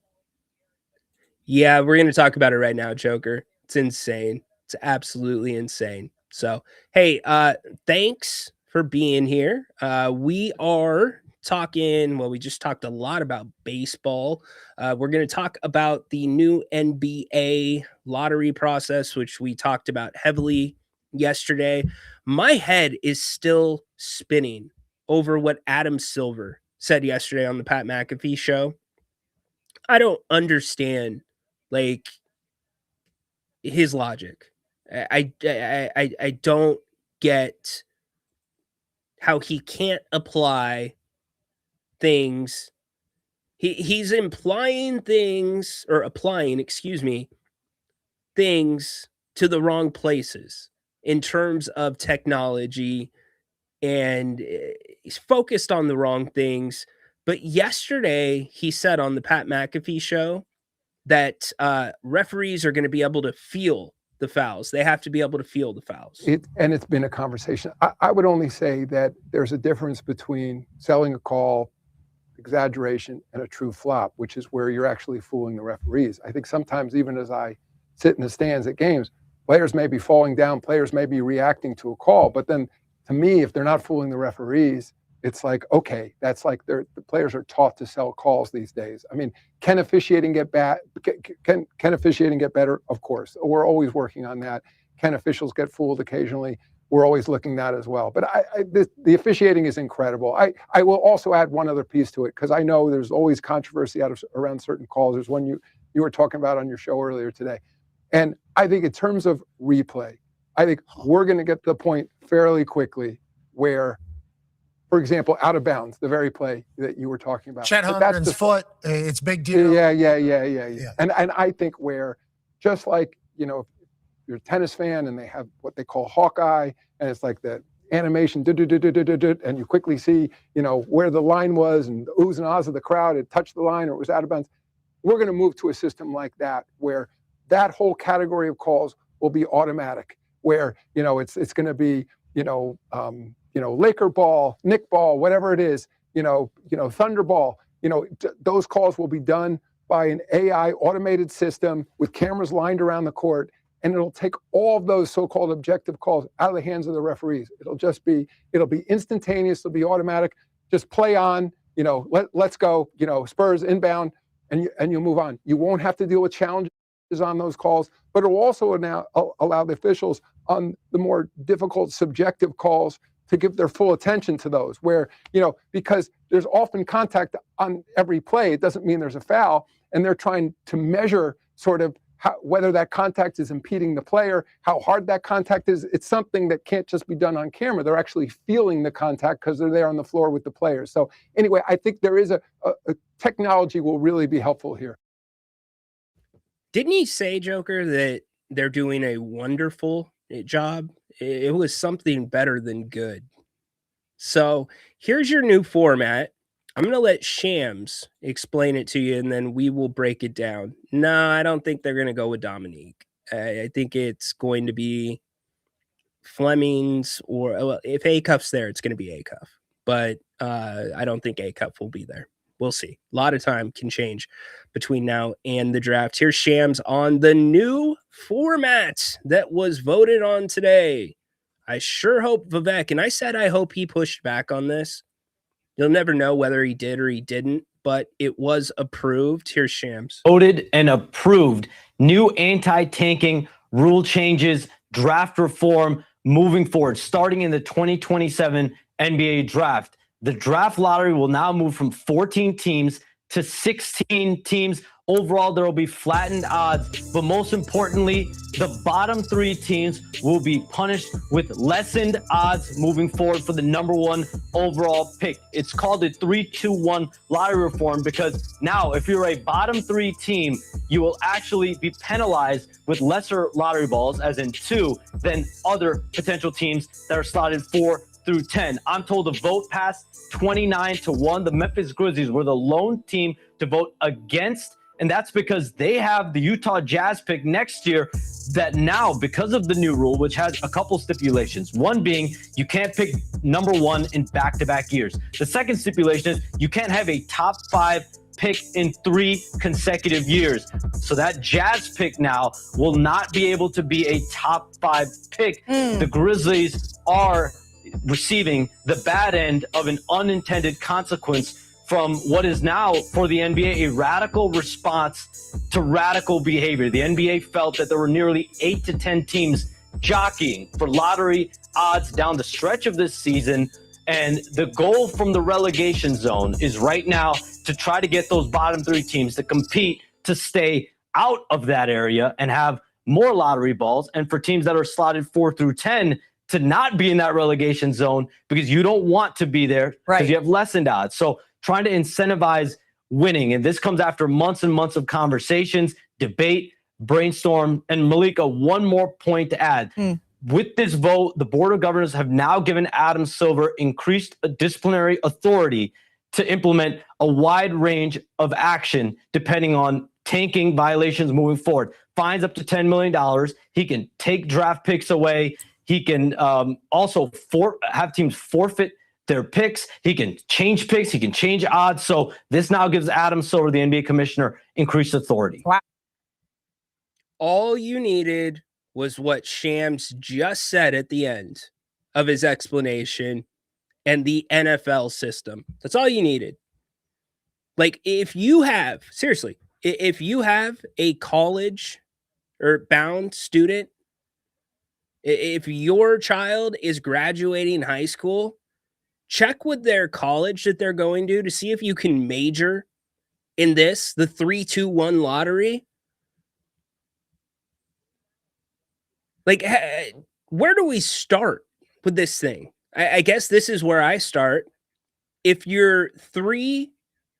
Yeah, we're going to talk about it right now, Joker. It's insane. It's absolutely insane. So, hey, thanks for being here. We are talking, well, we just talked a lot about baseball. We're going to talk about the new NBA lottery process, which we talked about heavily yesterday. My head is still spinning over what Adam Silver said yesterday on the Pat McAfee show. I don't understand like his logic. I don't get how he can't apply things. He's implying things or applying, things to the wrong places in terms of technology, and he's focused on the wrong things. But yesterday he said on the Pat McAfee show that referees are going to be able to feel the fouls. They have to be able to feel the fouls. It's been a conversation. I would only say that there's a difference between selling a call, exaggeration, and a true flop, which is where you're actually fooling the referees. I think sometimes even as I sit in the stands at games, players may be falling down, players may be reacting to a call, but then to me, if they're not fooling the referees, it's like, okay, that's like the players are taught to sell calls these days. I mean, can officiating get bad? Can officiating get better? Of course. We're always working on that. Can officials get fooled occasionally? We're always looking at that as well. But the officiating is incredible. I will also add one other piece to it, because I know there's always controversy around certain calls. There's one you were talking about on your show earlier today. And I think in terms of replay, I think we're going to get to the point fairly quickly where, for example, out of bounds, the very play that you were talking about. Chet Holmgren's foot, it's big deal. Yeah. And I think where, just like, you know, if you're a tennis fan and they have what they call Hawkeye, and it's like the animation, and you quickly see, you know, where the line was and the oohs and ahs of the crowd, it touched the line or it was out of bounds. We're going to move to a system like that, where that whole category of calls will be automatic, where, you know, it's going to be, Laker ball, Nick ball, whatever it is, Thunder ball, those calls will be done by an AI automated system with cameras lined around the court. And it'll take all of those so-called objective calls out of the hands of the referees. It'll be instantaneous. It'll be automatic. Just play on, let's go, Spurs inbound, and you'll move on. You won't have to deal with challenges on those calls, but it will also now allow the officials on the more difficult subjective calls to give their full attention to those, where, because there's often contact on every play, it doesn't mean there's a foul, and they're trying to measure sort of whether that contact is impeding the player, how hard that contact is. It's something that can't just be done on camera. They're actually feeling the contact because they're there on the floor with the players. So anyway, I think there is a technology will really be helpful here. Didn't he say, Joker, that they're doing a wonderful job? It was something better than good. So here's your new format. I'm going to let Shams explain it to you, and then we will break it down. No, I don't think they're going to go with Dominique. I think it's going to be Fleming's, or well, if A-Cuff's there, it's going to be A-Cuff. But I don't think A-Cuff will be there. We'll see. A lot of time can change between now and the draft. Here's Shams on the new format that was voted on today. I sure hope Vivek, and I said I hope he pushed back on this. You'll never know whether he did or he didn't, but it was approved. Here's Shams. Voted and approved new anti-tanking rule changes, draft reform moving forward, starting in the 2027 NBA draft. The draft lottery will now move from 14 teams to 16 teams. Overall, there will be flattened odds, but most importantly, the bottom 3 teams will be punished with lessened odds moving forward for the number 1 overall pick. It's called the 3-2-1 lottery reform because now if you're a bottom 3 team, you will actually be penalized with lesser lottery balls, as in 2, than other potential teams that are slotted 4 through 10. I'm told the vote passed 29-1. The Memphis Grizzlies were the lone team to vote against, and that's because they have the Utah Jazz pick next year that now, because of the new rule, which has a couple stipulations, one being you can't pick number 1 in back-to-back years. The second stipulation is you can't have a top 5 pick in 3 consecutive years. So that Jazz pick now will not be able to be a top 5 pick. The Grizzlies are receiving the bad end of an unintended consequence from what is now for the NBA a radical response to radical behavior. The NBA felt that there were nearly 8 to 10 teams jockeying for lottery odds down the stretch of this season. And the goal from the relegation zone is right now to try to get those bottom 3 teams to compete to stay out of that area and have more lottery balls. And for teams that are slotted 4 through 10 to not be in that relegation zone because you don't want to be there because you have lessened odds. So trying to incentivize winning. And this comes after months and months of conversations, debate, brainstorm. And Malika, one more point to add. With this vote, the Board of Governors have now given Adam Silver increased disciplinary authority to implement a wide range of action depending on tanking violations moving forward. Fines up to $10 million. He can take draft picks away. He can also have teams forfeit their picks. He can change picks. He can change odds. So this now gives Adam Silver, the NBA commissioner, increased authority. Wow. All you needed was what Shams just said at the end of his explanation and the NFL system. That's all you needed. Like, if you have, seriously, if you have a college or bound student, if your child is graduating high school, check with their college that they're going to see if you can major in this, the 3-2-1 lottery. Like, where do we start with this thing? I guess this is where I start. If your 3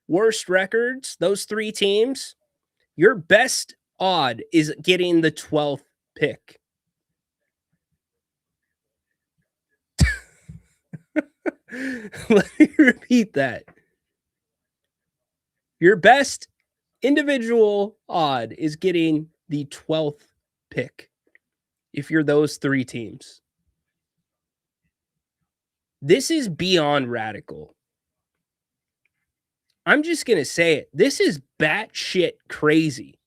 worst records, those 3 teams, your best odd is getting the 12th pick. Let me repeat that. Your best individual odd is getting the 12th pick if you're those 3 teams. This is beyond radical. I'm just going to say it. This is batshit crazy.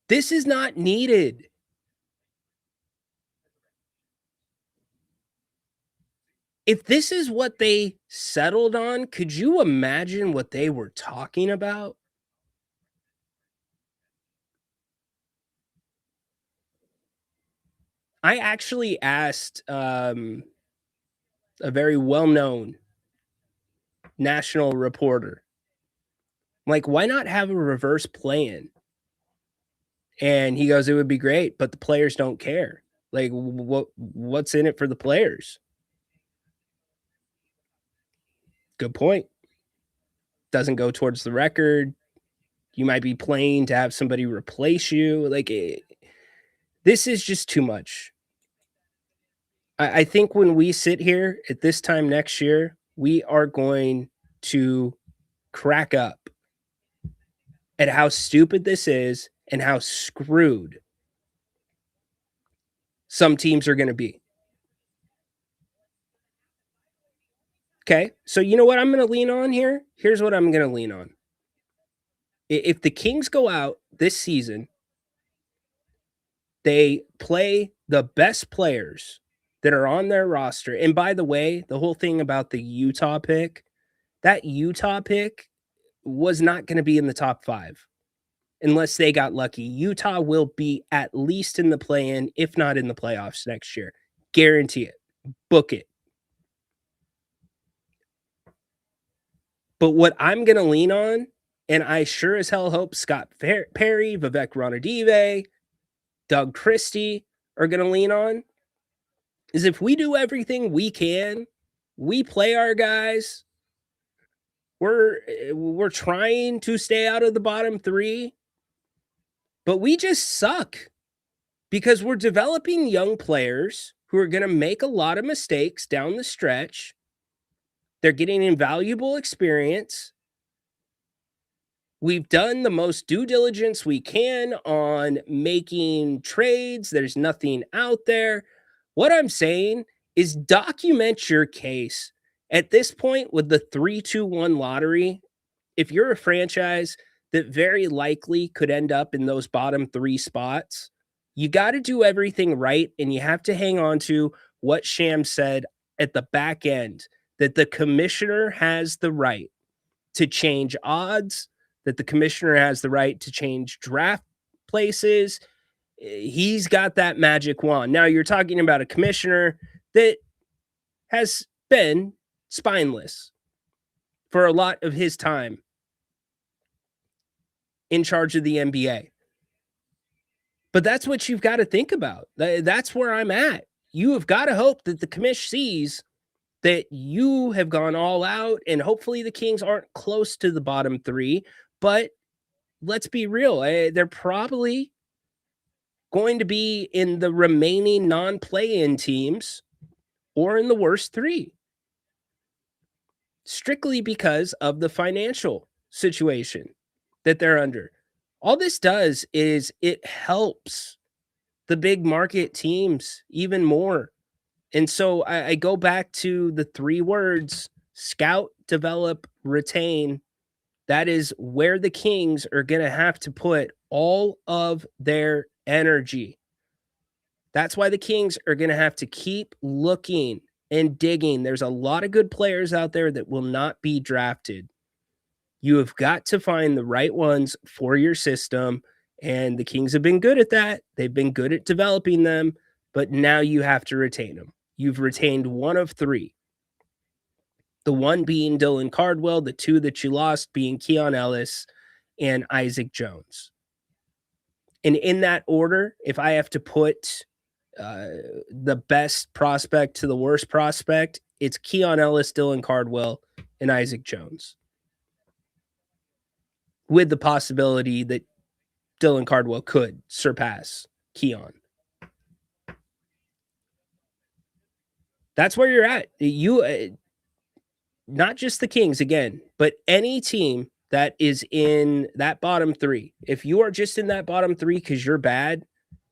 This is not needed. If this is what they settled on, could you imagine what they were talking about? I actually asked a very well-known national reporter like, why not have a reverse play-in? And he goes, it would be great, but the players don't care. Like, what's in it for the players? Good point. Doesn't go towards the record. You might be playing to have somebody replace you. Like, this is just too much. I think when we sit here at this time next year, we are going to crack up at how stupid this is and how screwed some teams are going to be. Okay, so you know what I'm going to lean on here? Here's what I'm going to lean on. If the Kings go out this season, they play the best players that are on their roster. And by the way, the whole thing about the Utah pick, that Utah pick was not going to be in the top 5 unless they got lucky. Utah will be at least in the play-in, if not in the playoffs next year. Guarantee it. Book it. But what I'm going to lean on, and I sure as hell hope Scott Perry, Vivek Ranadive, Doug Christie are going to lean on, is if we do everything we can, we play our guys, we're trying to stay out of the bottom 3, but we just suck because we're developing young players who are going to make a lot of mistakes down the stretch. They're getting invaluable experience. We've done the most due diligence we can on making trades. There's nothing out there. What I'm saying is document your case. At this point, with the 3-2-1 lottery, if you're a franchise that very likely could end up in those bottom 3 spots, you got to do everything right, and you have to hang on to what Sham said at the back end, that the commissioner has the right to change odds, that the commissioner has the right to change draft places. He's got that magic wand. Now, you're talking about a commissioner that has been spineless for a lot of his time in charge of the NBA. But that's what you've got to think about. That's where I'm at. You have got to hope that the commish sees that you have gone all out, and hopefully the Kings aren't close to the bottom 3. But let's be real. They're probably going to be in the remaining non-play-in teams or in the worst 3. Strictly because of the financial situation that they're under. All this does is it helps the big market teams even more. And so I go back to the 3 words: scout, develop, retain. That is where the Kings are going to have to put all of their energy. That's why the Kings are going to have to keep looking and digging. There's a lot of good players out there that will not be drafted. You have got to find the right ones for your system, and the Kings have been good at that. They've been good at developing them, but now you have to retain them. You've retained 1 of 3. The 1 being Dylan Cardwell, the 2 that you lost being Keon Ellis and Isaac Jones. And in that order, if I have to put the best prospect to the worst prospect, it's Keon Ellis, Dylan Cardwell, and Isaac Jones, with the possibility that Dylan Cardwell could surpass Keon. That's where you're at. You, not just the Kings again, but any team that is in that bottom 3. If you are just in that bottom 3 because you're bad,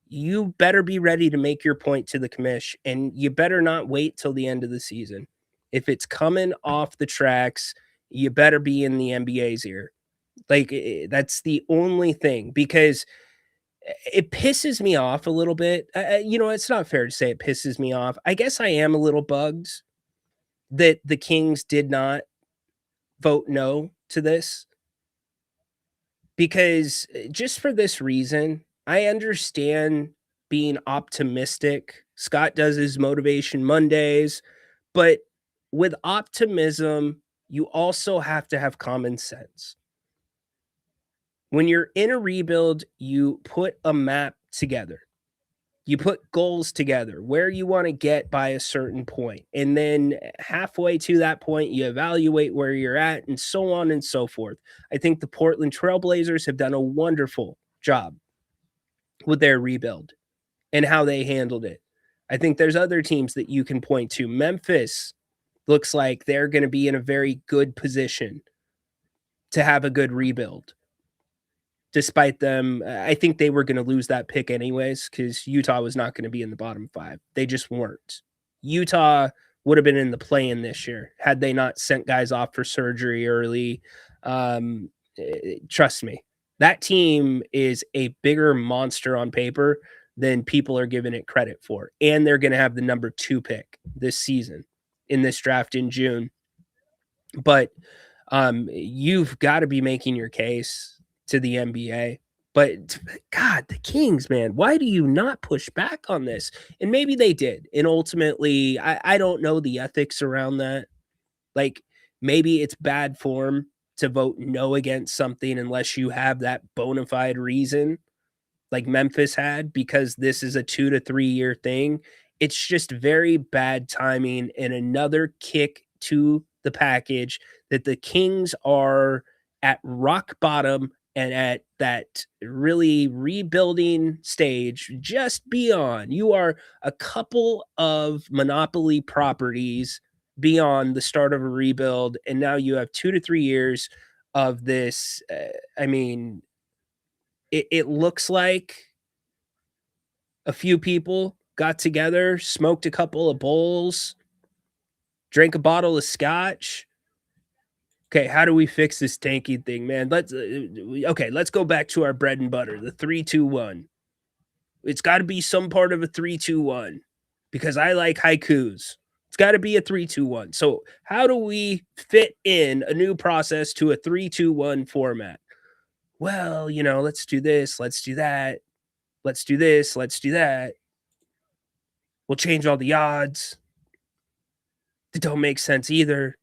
you better be ready to make your point to the commish, and you better not wait till the end of the season. If it's coming off the tracks, you better be in the NBA's ear. Like, that's the only thing, because it pisses me off a little bit. It's not fair to say it pisses me off. I guess I am a little bugged that the Kings did not vote no to this, because just for this reason, I understand being optimistic. Scott does his Motivation Mondays, but with optimism, you also have to have common sense. When you're in a rebuild, you put a map together. You put goals together where you want to get by a certain point. And then halfway to that point, you evaluate where you're at and so on and so forth. I think the Portland Trailblazers have done a wonderful job with their rebuild and how they handled it. I think there's other teams that you can point to. Memphis looks like they're going to be in a very good position to have a good rebuild. Despite them, I think they were going to lose that pick anyways because Utah was not going to be in the bottom 5. They just weren't. Utah would have been in the play-in this year had they not sent guys off for surgery early. Trust me, that team is a bigger monster on paper than people are giving it credit for. And they're going to have the number 2 pick this season in this draft in June. But you've got to be making your case to the NBA. But God, the Kings, man, why do you not push back on this? And maybe they did. And ultimately, I don't know the ethics around that. Like, maybe it's bad form to vote no against something unless you have that bona fide reason, like Memphis had, because this is a 2 to 3 year thing. It's just very bad timing and another kick to the package that the Kings are at rock bottom and at that really rebuilding stage just beyond. You are a couple of monopoly properties beyond the start of a rebuild, and now you have 2 to 3 years of this. It looks like a few people got together, smoked a couple of bowls, drank a bottle of scotch. Okay, how do we fix this tanking thing, man? Let's go back to our bread and butter, the 3-2-1. It's got to be some part of a 3-2-1 because I like haikus. It's got to be a 3-2-1. So how do we fit in a new process to a 3-2-1 format? Well, let's do this, let's do that. Let's do this, let's do that. We'll change all the odds. That don't make sense either.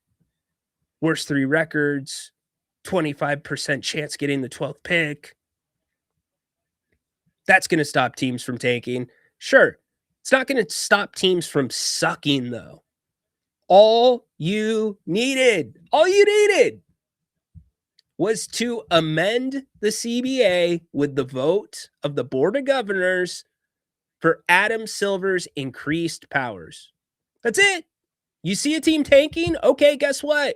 Worst 3 records, 25% chance getting the 12th pick. That's going to stop teams from tanking. Sure, it's not going to stop teams from sucking, though. All you needed was to amend the CBA with the vote of the Board of Governors for Adam Silver's increased powers. That's it. You see a team tanking? Okay, guess what?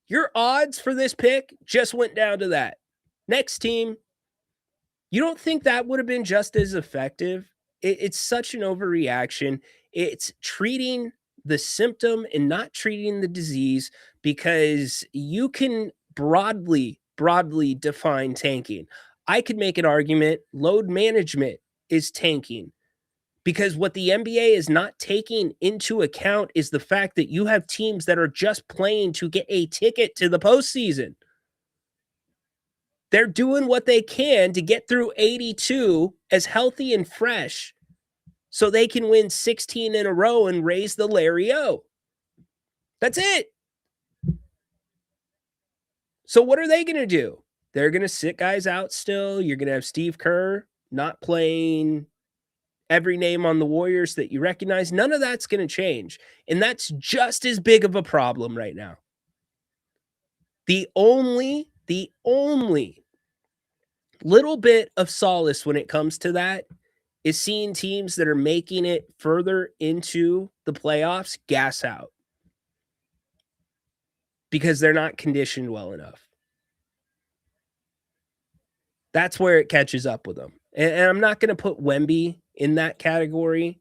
Your odds for this pick just went down to that. Next team. You don't think that would have been just as effective? It's such an overreaction. It's treating the symptom and not treating the disease, because you can broadly define tanking. I could make an argument load management is tanking, because what the NBA is not taking into account is the fact that you have teams that are just playing to get a ticket to the postseason. They're doing what they can to get through 82 as healthy and fresh so they can win 16 in a row and raise the Larry O. That's it. So what are they going to do? They're going to sit guys out still. You're going to have Steve Kerr not playing every name on the Warriors that you recognize. None of that's going to change. And that's just as big of a problem right now. The only little bit of solace when it comes to that is seeing teams that are making it further into the playoffs gas out because they're not conditioned well enough. That's where it catches up with them. And I'm not going to put Wemby in that category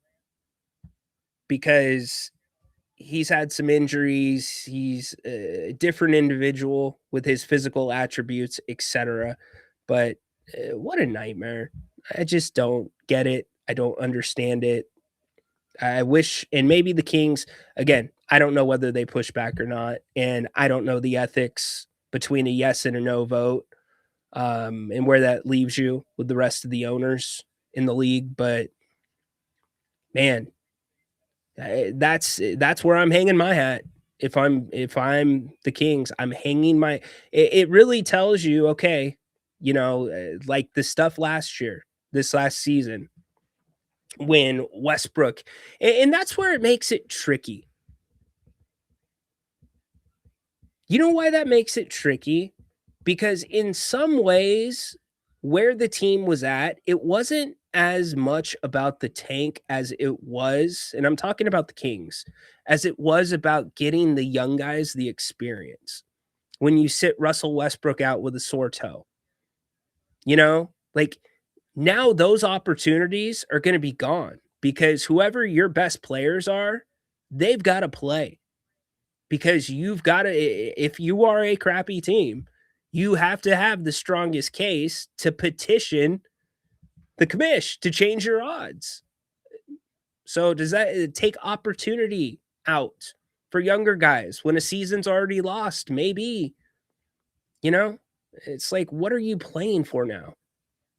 because he's had some injuries. He's a different individual with his physical attributes, etc. But what a nightmare. I just don't get it. I don't understand it. I wish, and maybe the Kings, again, I don't know whether they push back or not. And I don't know the ethics between a yes and a no vote, and where that leaves you with the rest of the owners in the league. But man, that's where I'm hanging my hat. If I'm the Kings, I'm hanging my, it really tells you, okay, like the stuff this last season, when Westbrook, and that's where it makes it tricky. You know why that makes it tricky? Because in some ways, where the team was at, it wasn't as much about the tank as it was, and I'm talking about the Kings, as it was about getting the young guys the experience. When you sit Russell Westbrook out with a sore toe, like now those opportunities are going to be gone because whoever your best players are, they've got to play. Because you've got to, if you are a crappy team, you have to have the strongest case to petition the commish to change your odds. So does that take opportunity out for younger guys when a season's already lost? Maybe, it's like, what are you playing for now?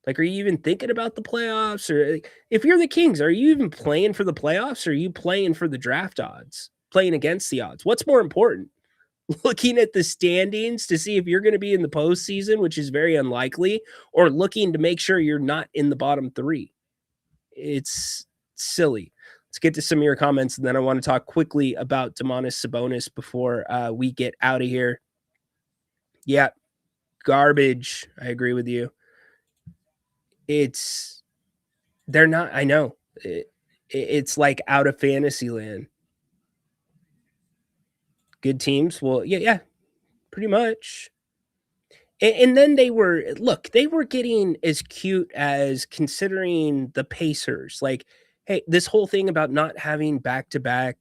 Like, are you even thinking about the playoffs? Or if you're the Kings, are you even playing for the playoffs? Or are you playing for the draft odds, playing against the odds? What's more important? Looking at the standings to see if you're going to be in the postseason, which is very unlikely, or looking to make sure you're not in the bottom three. It's silly. Let's get to some of your comments, and then I want to talk quickly about Domas Sabonis before we get out of here. Yeah, garbage. I agree with you. They're not, I know. It's like out of fantasy land. Good teams. Well, yeah, pretty much. And then they were getting as cute as considering the Pacers. Like, hey, this whole thing about not having back-to-back,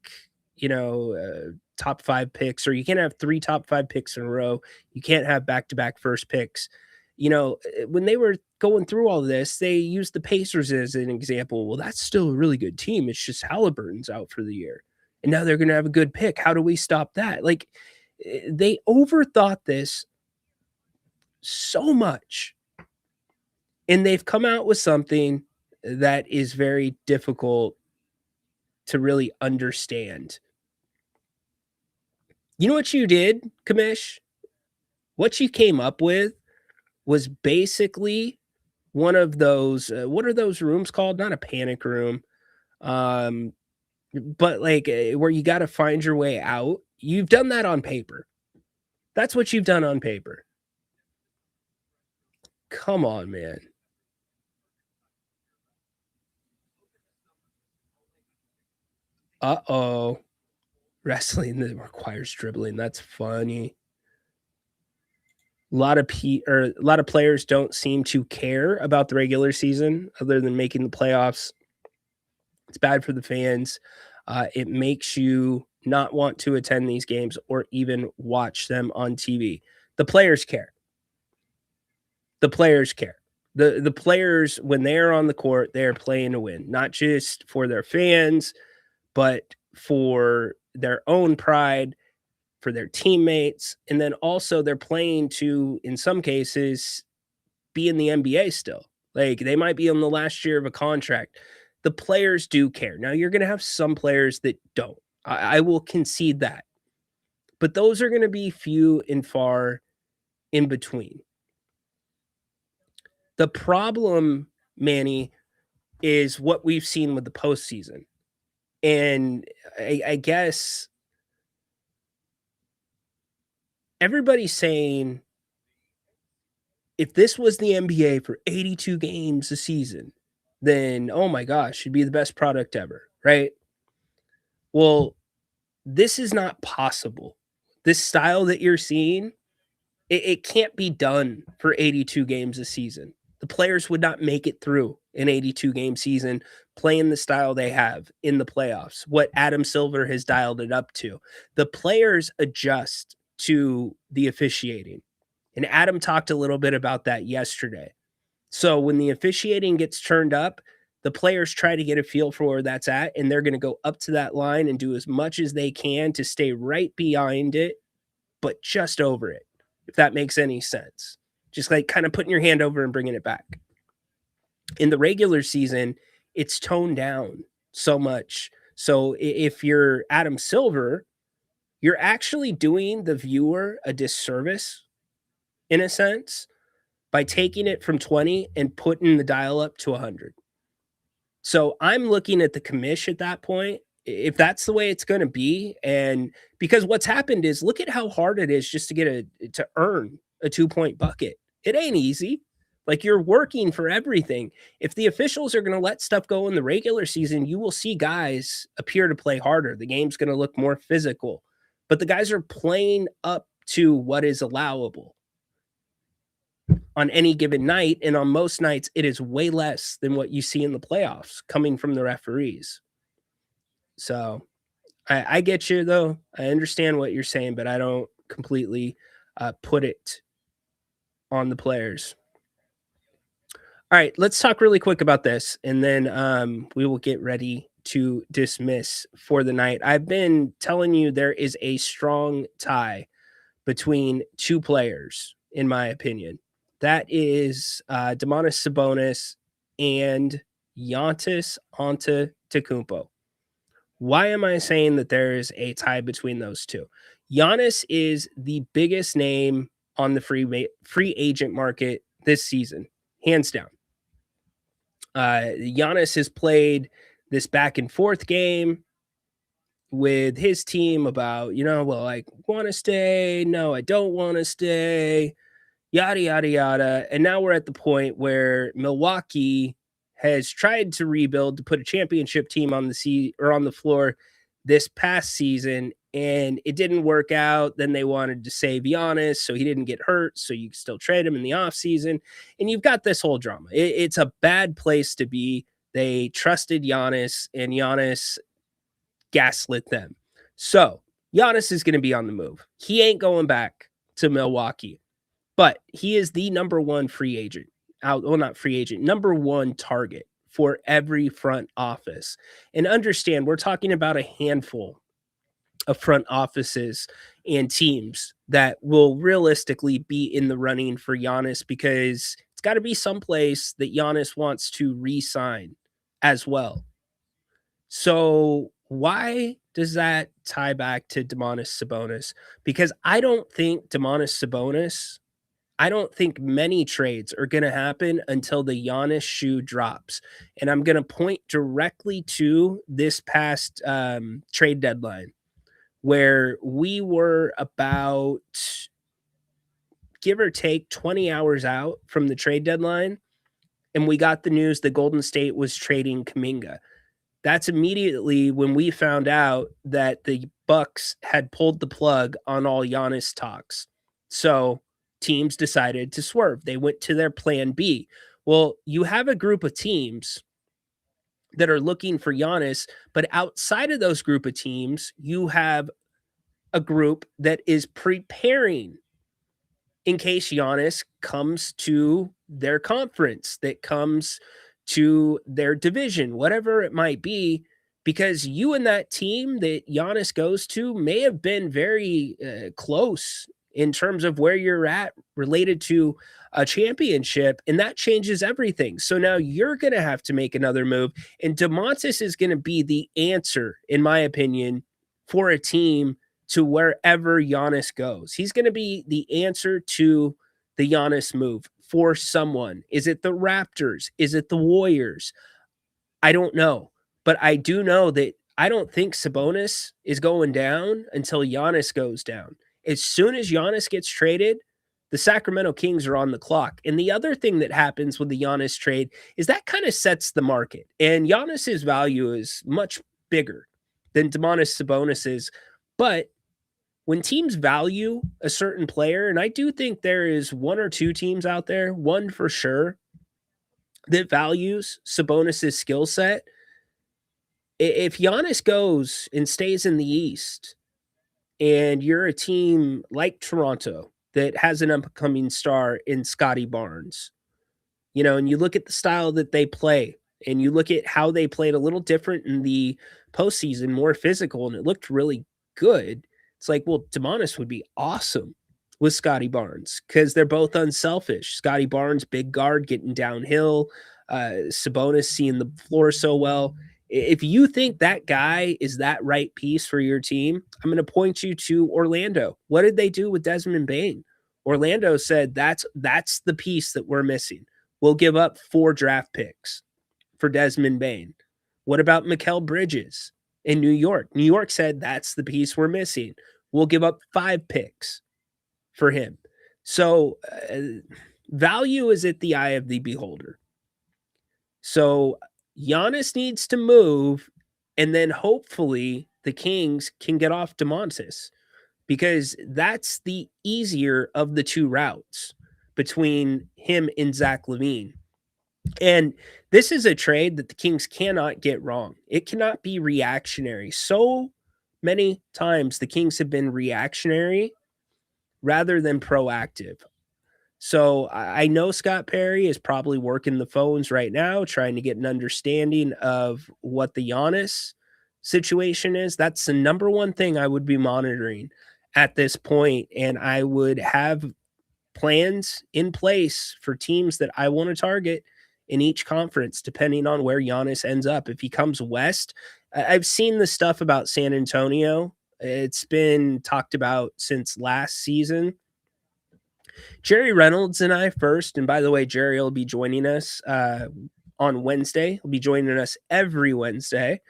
top 5 picks, or you can't have 3 top 5 picks in a row. You can't have back-to-back first picks. When they were going through all this, they used the Pacers as an example. Well, that's still a really good team. It's just Halliburton's out for the year. And now they're going to have a good pick. How do we stop that? Like, they overthought this so much. And they've come out with something that is very difficult to really understand. You know what you did, Kamish? What you came up with was basically one of those, what are those rooms called? Not a panic room. But like where you got to find your way out. You've done that on paper. That's what you've done on paper. Come on, man. Uh-oh. Wrestling that requires dribbling. That's funny. A lot of players don't seem to care about the regular season other than making the playoffs. It's bad for the fans. It makes you not want to attend these games or even watch them on TV. The players care. The players care. The players, when they're on the court, they're playing to win, not just for their fans, but for their own pride, for their teammates, and then also they're playing to, in some cases, be in the NBA still. Like, they might be on the last year of a contract. The players do care. Now, you're going to have some players that don't. I will concede that. But those are going to be few and far in between. The problem, Manny, is what we've seen with the postseason. And I guess everybody's saying, if this was the NBA for 82 games a season, then, oh my gosh, it'd be the best product ever, right? Well, this is not possible. This style that you're seeing, it can't be done for 82 games a season. The players would not make it through an 82-game season playing the style they have in the playoffs, what Adam Silver has dialed it up to. The players adjust to the officiating. And Adam talked a little bit about that yesterday. So when the officiating gets turned up, the players try to get a feel for where that's at, and they're going to go up to that line and do as much as they can to stay right behind it, but just over it, if that makes any sense. Just like kind of putting your hand over and bringing it back. In the regular season, it's toned down so much. So if you're Adam Silver, you're actually doing the viewer a disservice in a sense, by taking it from 20 and putting the dial up to 100. So I'm looking at the commish at that point, if that's the way it's going to be. And because what's happened is, look at how hard it is just to earn a 2-point bucket. It ain't easy. Like, you're working for everything. If the officials are going to let stuff go in the regular season, you will see guys appear to play harder. The game's going to look more physical, but the guys are playing up to what is allowable on any given night. And on most nights, it is way less than what you see in the playoffs coming from the referees. So I get you, though. I understand what you're saying, but I don't completely put it on the players. All right, let's talk really quick about this, and then we will get ready to dismiss for the night. I've been telling you there is a strong tie between two players, in my opinion. That is Domas Sabonis and Giannis Antetokounmpo. Why am I saying that there is a tie between those two? Giannis is the biggest name on the free agent market this season, hands down. Giannis has played this back and forth game with his team about, well, I want to stay. No, I don't want to stay. Yada, yada, yada. And now we're at the point where Milwaukee has tried to rebuild to put a championship team on the floor this past season, and it didn't work out. Then they wanted to save Giannis so he didn't get hurt, so you can still trade him in the offseason. And you've got this whole drama. It's a bad place to be. They trusted Giannis, and Giannis gaslit them. So Giannis is going to be on the move. He ain't going back to Milwaukee, but he is the number one free agent. Not free agent, number one target for every front office. And understand, we're talking about a handful of front offices and teams that will realistically be in the running for Giannis, because it's got to be someplace that Giannis wants to re-sign as well. So why does that tie back to Domas Sabonis? Because I don't think many trades are going to happen until the Giannis shoe drops. And I'm going to point directly to this past trade deadline, where we were about, give or take, 20 hours out from the trade deadline, and we got the news that Golden State was trading Kuminga. That's immediately when we found out that the Bucks had pulled the plug on all Giannis talks. So teams decided to swerve. They went to their plan B. Well, you have a group of teams that are looking for Giannis, but outside of those group of teams, you have a group that is preparing in case Giannis comes to their conference, that comes to their division, whatever it might be, because you and that team that Giannis goes to may have been very close in terms of where you're at related to a championship, and that changes everything. So now you're going to have to make another move, and Domantas is going to be the answer, in my opinion, for a team to wherever Giannis goes. He's going to be the answer to the Giannis move for someone. Is it the Raptors? Is it the Warriors? I don't know. But I do know that I don't think Sabonis is going down until Giannis goes down. As soon as Giannis gets traded, the Sacramento Kings are on the clock. And the other thing that happens with the Giannis trade is that kind of sets the market. And Giannis's value is much bigger than Domantas Sabonis's. But when teams value a certain player, and I do think there is one or two teams out there, one for sure, that values Sabonis's skill set. If Giannis goes and stays in the East, and you're a team like Toronto that has an upcoming star in Scotty Barnes, and you look at the style that they play, and you look at how they played a little different in the postseason, more physical, and it looked really good. It's like, well, Domantas would be awesome with Scotty Barnes because they're both unselfish. Scotty Barnes, big guard, getting downhill. Sabonis seeing the floor so well. If you think that guy is that right piece for your team, I'm going to point you to Orlando. What did they do with Desmond Bane? Orlando said that's the piece that we're missing. We'll give up 4 draft picks for Desmond Bain. What about Mikal Bridges in New York? New York said that's the piece we're missing. We'll give up 5 picks for him. So value is at the eye of the beholder. So Giannis needs to move, and then hopefully the Kings can get off Domantas, because that's the easier of the 2 routes between him and Zach LaVine. And this is a trade that the Kings cannot get wrong. It cannot be reactionary. So many times the Kings have been reactionary rather than proactive. So I know Scott Perry is probably working the phones right now, trying to get an understanding of what the Giannis situation is. That's the number one thing I would be monitoring at this point. And I would have plans in place for teams that I want to target in each conference, depending on where Giannis ends up. If he comes west, I've seen the stuff about San Antonio. It's been talked about since last season. Jerry Reynolds and I first, and by the way, Jerry will be joining us on Wednesday. He'll be joining us every Wednesday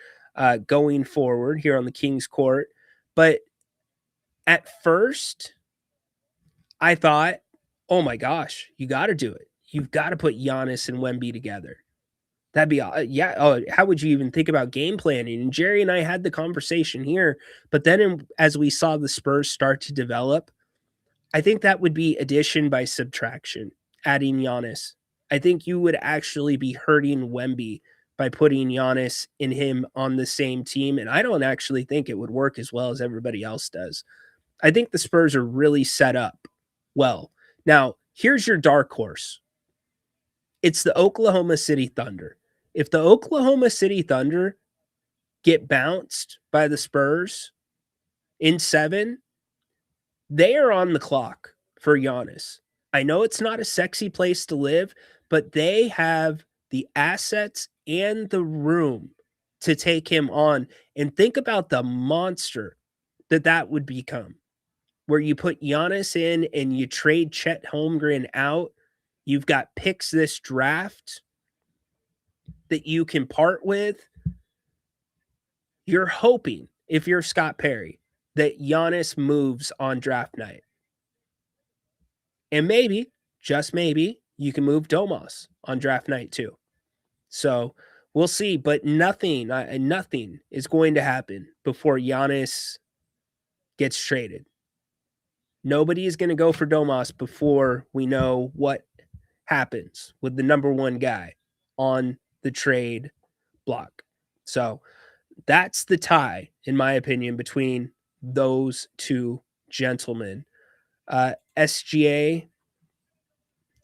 going forward here on the King's Court. But at first, I thought, oh my gosh, you got to do it. You've got to put Giannis and Wemby together. That'd be, yeah. Oh, how would you even think about game planning? And Jerry and I had the conversation here, but then as we saw the Spurs start to develop, I think that would be addition by subtraction, adding Giannis. I think you would actually be hurting Wemby by putting Giannis and him on the same team. And I don't actually think it would work as well as everybody else does. I think the Spurs are really set up well. Now, here's your dark horse. It's the Oklahoma City Thunder. If the Oklahoma City Thunder get bounced by the Spurs in 7, they are on the clock for Giannis. I know it's not a sexy place to live, but they have the assets and the room to take him on. And think about the monster that would become, where you put Giannis in and you trade Chet Holmgren out. You've got picks this draft that you can part with. You're hoping, if you're Scott Perry, that Giannis moves on draft night. And maybe, just maybe, you can move Domas on draft night too. So we'll see, but nothing is going to happen before Giannis gets traded. Nobody is going to go for Domas before we know what happens with the number 1 guy on the trade block. So that's the tie, in my opinion, between those 2 gentlemen. SGA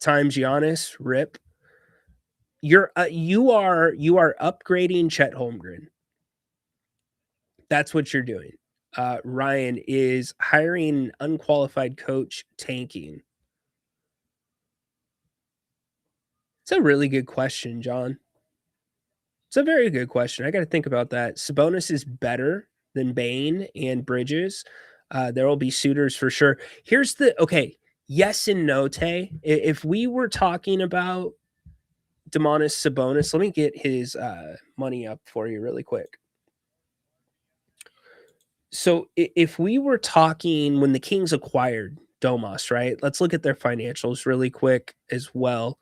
times Giannis, rip. You are upgrading Chet Holmgren. That's what you're doing. Ryan is hiring unqualified coach, tanking. It's a really good question, John. It's a very good question. I got to think about that. Sabonis is better than Bain and Bridges. There will be suitors for sure. Here's the, okay, yes and no, Tay. If we were talking about Domantas Sabonis, let me get his money up for you really quick. So if we were talking when the Kings acquired Domas, right? Let's look at their financials really quick as well.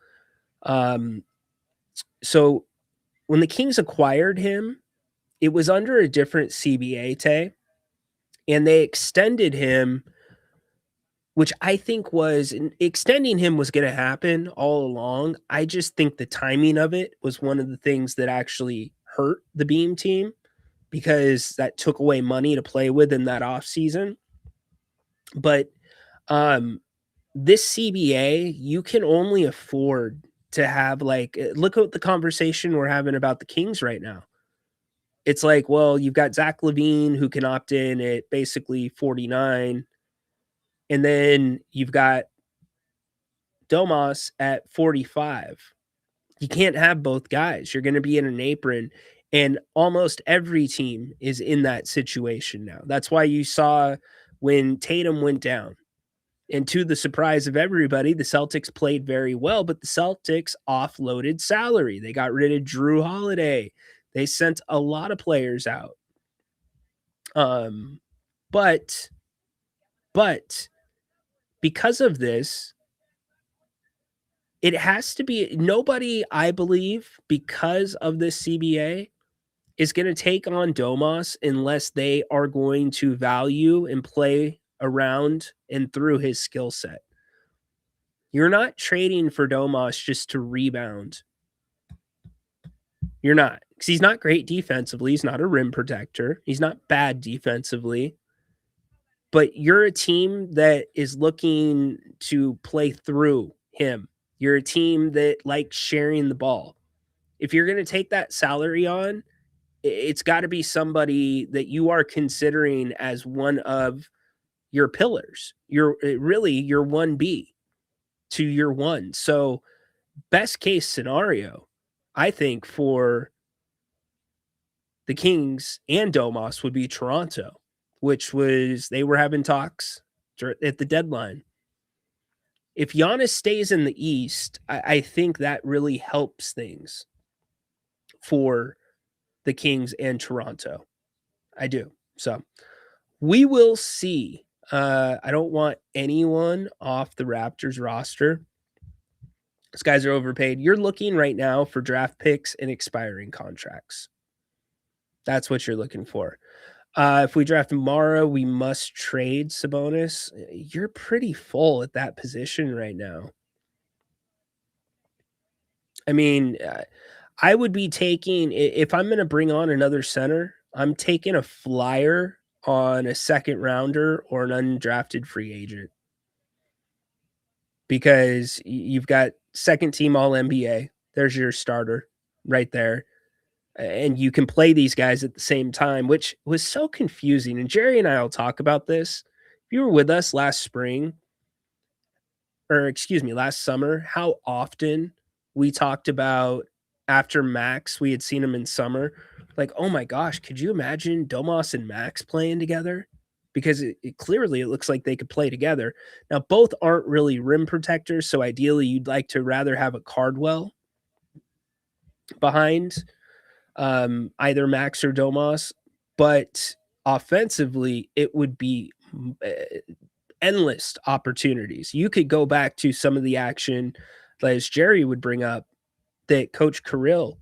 So when the Kings acquired him, it was under a different CBA, Tay, and they extended him, which I think was extending him was going to happen all along. I just think the timing of it was one of the things that actually hurt the Beam team, because that took away money to play with in that offseason. But this CBA, you can only afford to have, like, look at the conversation we're having about the Kings right now. It's like, well, you've got Zach LaVine who can opt in at basically 49. And then you've got Domas at 45. You can't have both guys. You're going to be in an apron. And almost every team is in that situation now. That's why you saw when Tatum went down, And to the surprise of everybody, the Celtics played very well, but the Celtics offloaded salary. They got rid of Drew Holiday. They sent a lot of players out. But because of this, it has to be nobody, I believe, because of this CBA, is going to take on Domas unless they are going to value and play around and through his skill set. You're not trading for Domas just to rebound. You're not. Because he's not great defensively. He's not a rim protector. He's not bad defensively. But you're a team that is looking to play through him. You're a team that likes sharing the ball. If you're going to take that salary on, it's got to be somebody that you are considering as one of your pillars. You're really your 1B to your 1. So best case scenario, I think, for the Kings and Domas would be Toronto, which was they were having talks at the deadline. If Giannis stays in the East, I think that really helps things for the Kings and Toronto. I do. So we will see. I don't want anyone off the Raptors roster. These guys are overpaid. You're looking right now for draft picks and expiring contracts. That's what you're looking for. If we draft tomorrow, we must trade Sabonis. You're pretty full at that position right now. I mean, I would be taking, if I'm going to bring on another center, I'm taking a flyer on a second rounder or an undrafted free agent. Because you've got second team All NBA. There's your starter right there. And you can play these guys at the same time, which was so confusing. And Jerry and I will talk about this. If you were with us last summer, how often we talked about after Max, we had seen him in summer. Like, oh my gosh, could you imagine Domas and Max playing together? Because it clearly it looks like they could play together. Now, both aren't really rim protectors, so ideally you'd like to rather have a Cardwell behind either Max or Domas, but offensively, it would be endless opportunities. You could go back to some of the action, as Jerry would bring up, that Coach Kirill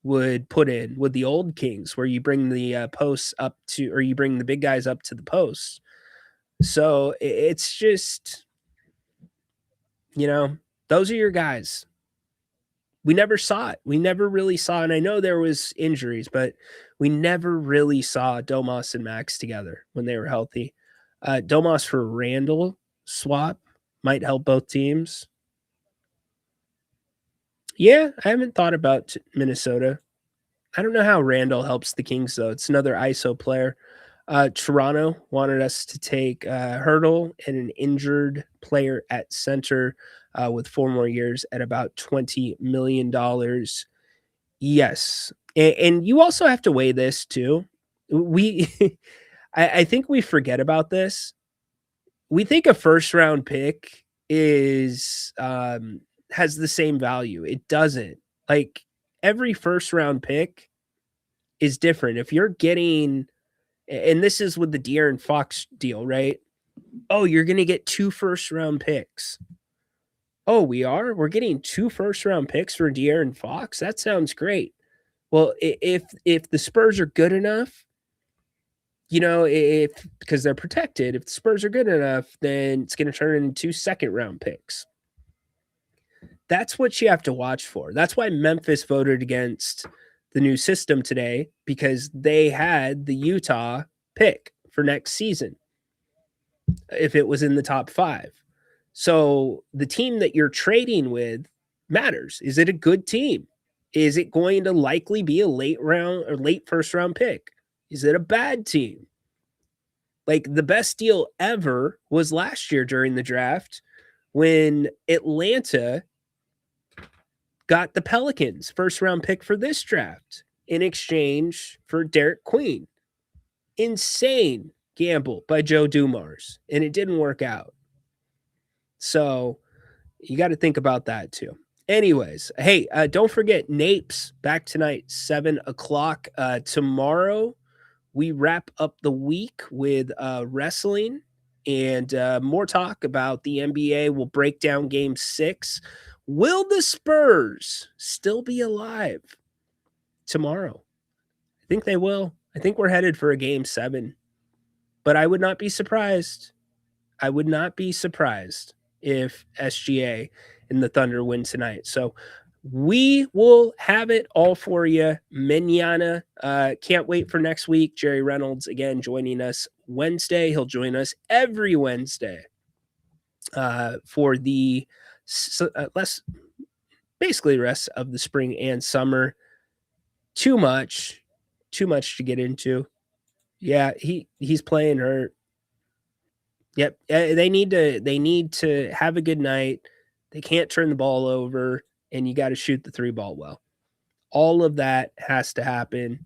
would put in with the old Kings, where you bring the posts up to, or you bring the big guys up to the posts. So it's just, those are your guys. We never saw it. We never really saw, and I know there was injuries, but we never really saw Domas and Max together when they were healthy. Domas for Randall swap might help both teams. Yeah, I haven't thought about Minnesota. I don't know how Randall helps the Kings, though. It's another ISO player. Toronto wanted us to take Hurdle and an injured player at center with 4 more years at about $20 million. Yes. And you also have to weigh this, too. I think we forget about this. We think a first-round pick has the same value. It doesn't. Like, every first-round pick is different. If you're getting, and this is with the De'Aaron Fox deal, right? Oh, you're going to get 2 first-round picks. Oh, we're getting 2 first-round picks for De'Aaron Fox? That sounds great. Well, if the Spurs are good enough, because they're protected, if the Spurs are good enough, then it's going to turn into 2nd-round picks. That's what you have to watch for. That's why Memphis voted against the new system today, because they had the Utah pick for next season if it was in the top 5. So the team that you're trading with matters. Is it a good team? Is it going to likely be a late first round pick? Is it a bad team? Like, the best deal ever was last year during the draft when Atlanta got the Pelicans first round pick for this draft in exchange for Derek Queen. Insane gamble by Joe Dumars, and it didn't work out. So you got to think about that too. Anyways, hey, don't forget Napes back tonight, 7:00. Tomorrow we wrap up the week with wrestling and more talk about the NBA. We'll break down game 6. Will the Spurs still be alive tomorrow? I think they will. I think we're headed for a game 7, but I would not be surprised. I would not be surprised if SGA and the Thunder win tonight. So we will have it all for you mañana. Can't wait for next week. Jerry Reynolds again joining us Wednesday. He'll join us every Wednesday for the basically rest of the spring and summer. Too much to get into. Yeah, he's playing hurt. Yep, they need to have a good night. They can't turn the ball over, and you got to shoot the 3 ball well. All of that has to happen.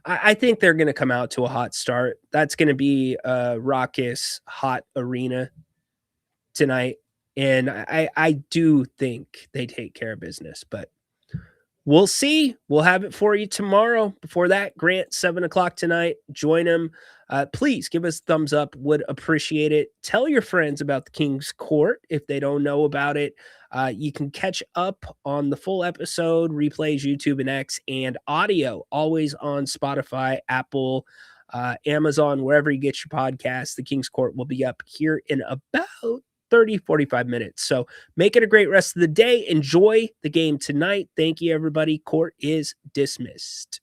I think they're going to come out to a hot start. That's going to be a raucous, hot arena tonight, and I do think they take care of business, but we'll see. We'll have it for you tomorrow. Before that, Grant, 7:00 tonight. Join him. Please give us a thumbs up. Would appreciate it. Tell your friends about the King's Court if they don't know about it. You can catch up on the full episode, replays, YouTube and X, and audio always on Spotify, Apple, Amazon, wherever you get your podcasts. The King's Court will be up here in about 30-45 minutes. So make it a great rest of the day. Enjoy the game tonight. Thank you, everybody. Court is dismissed.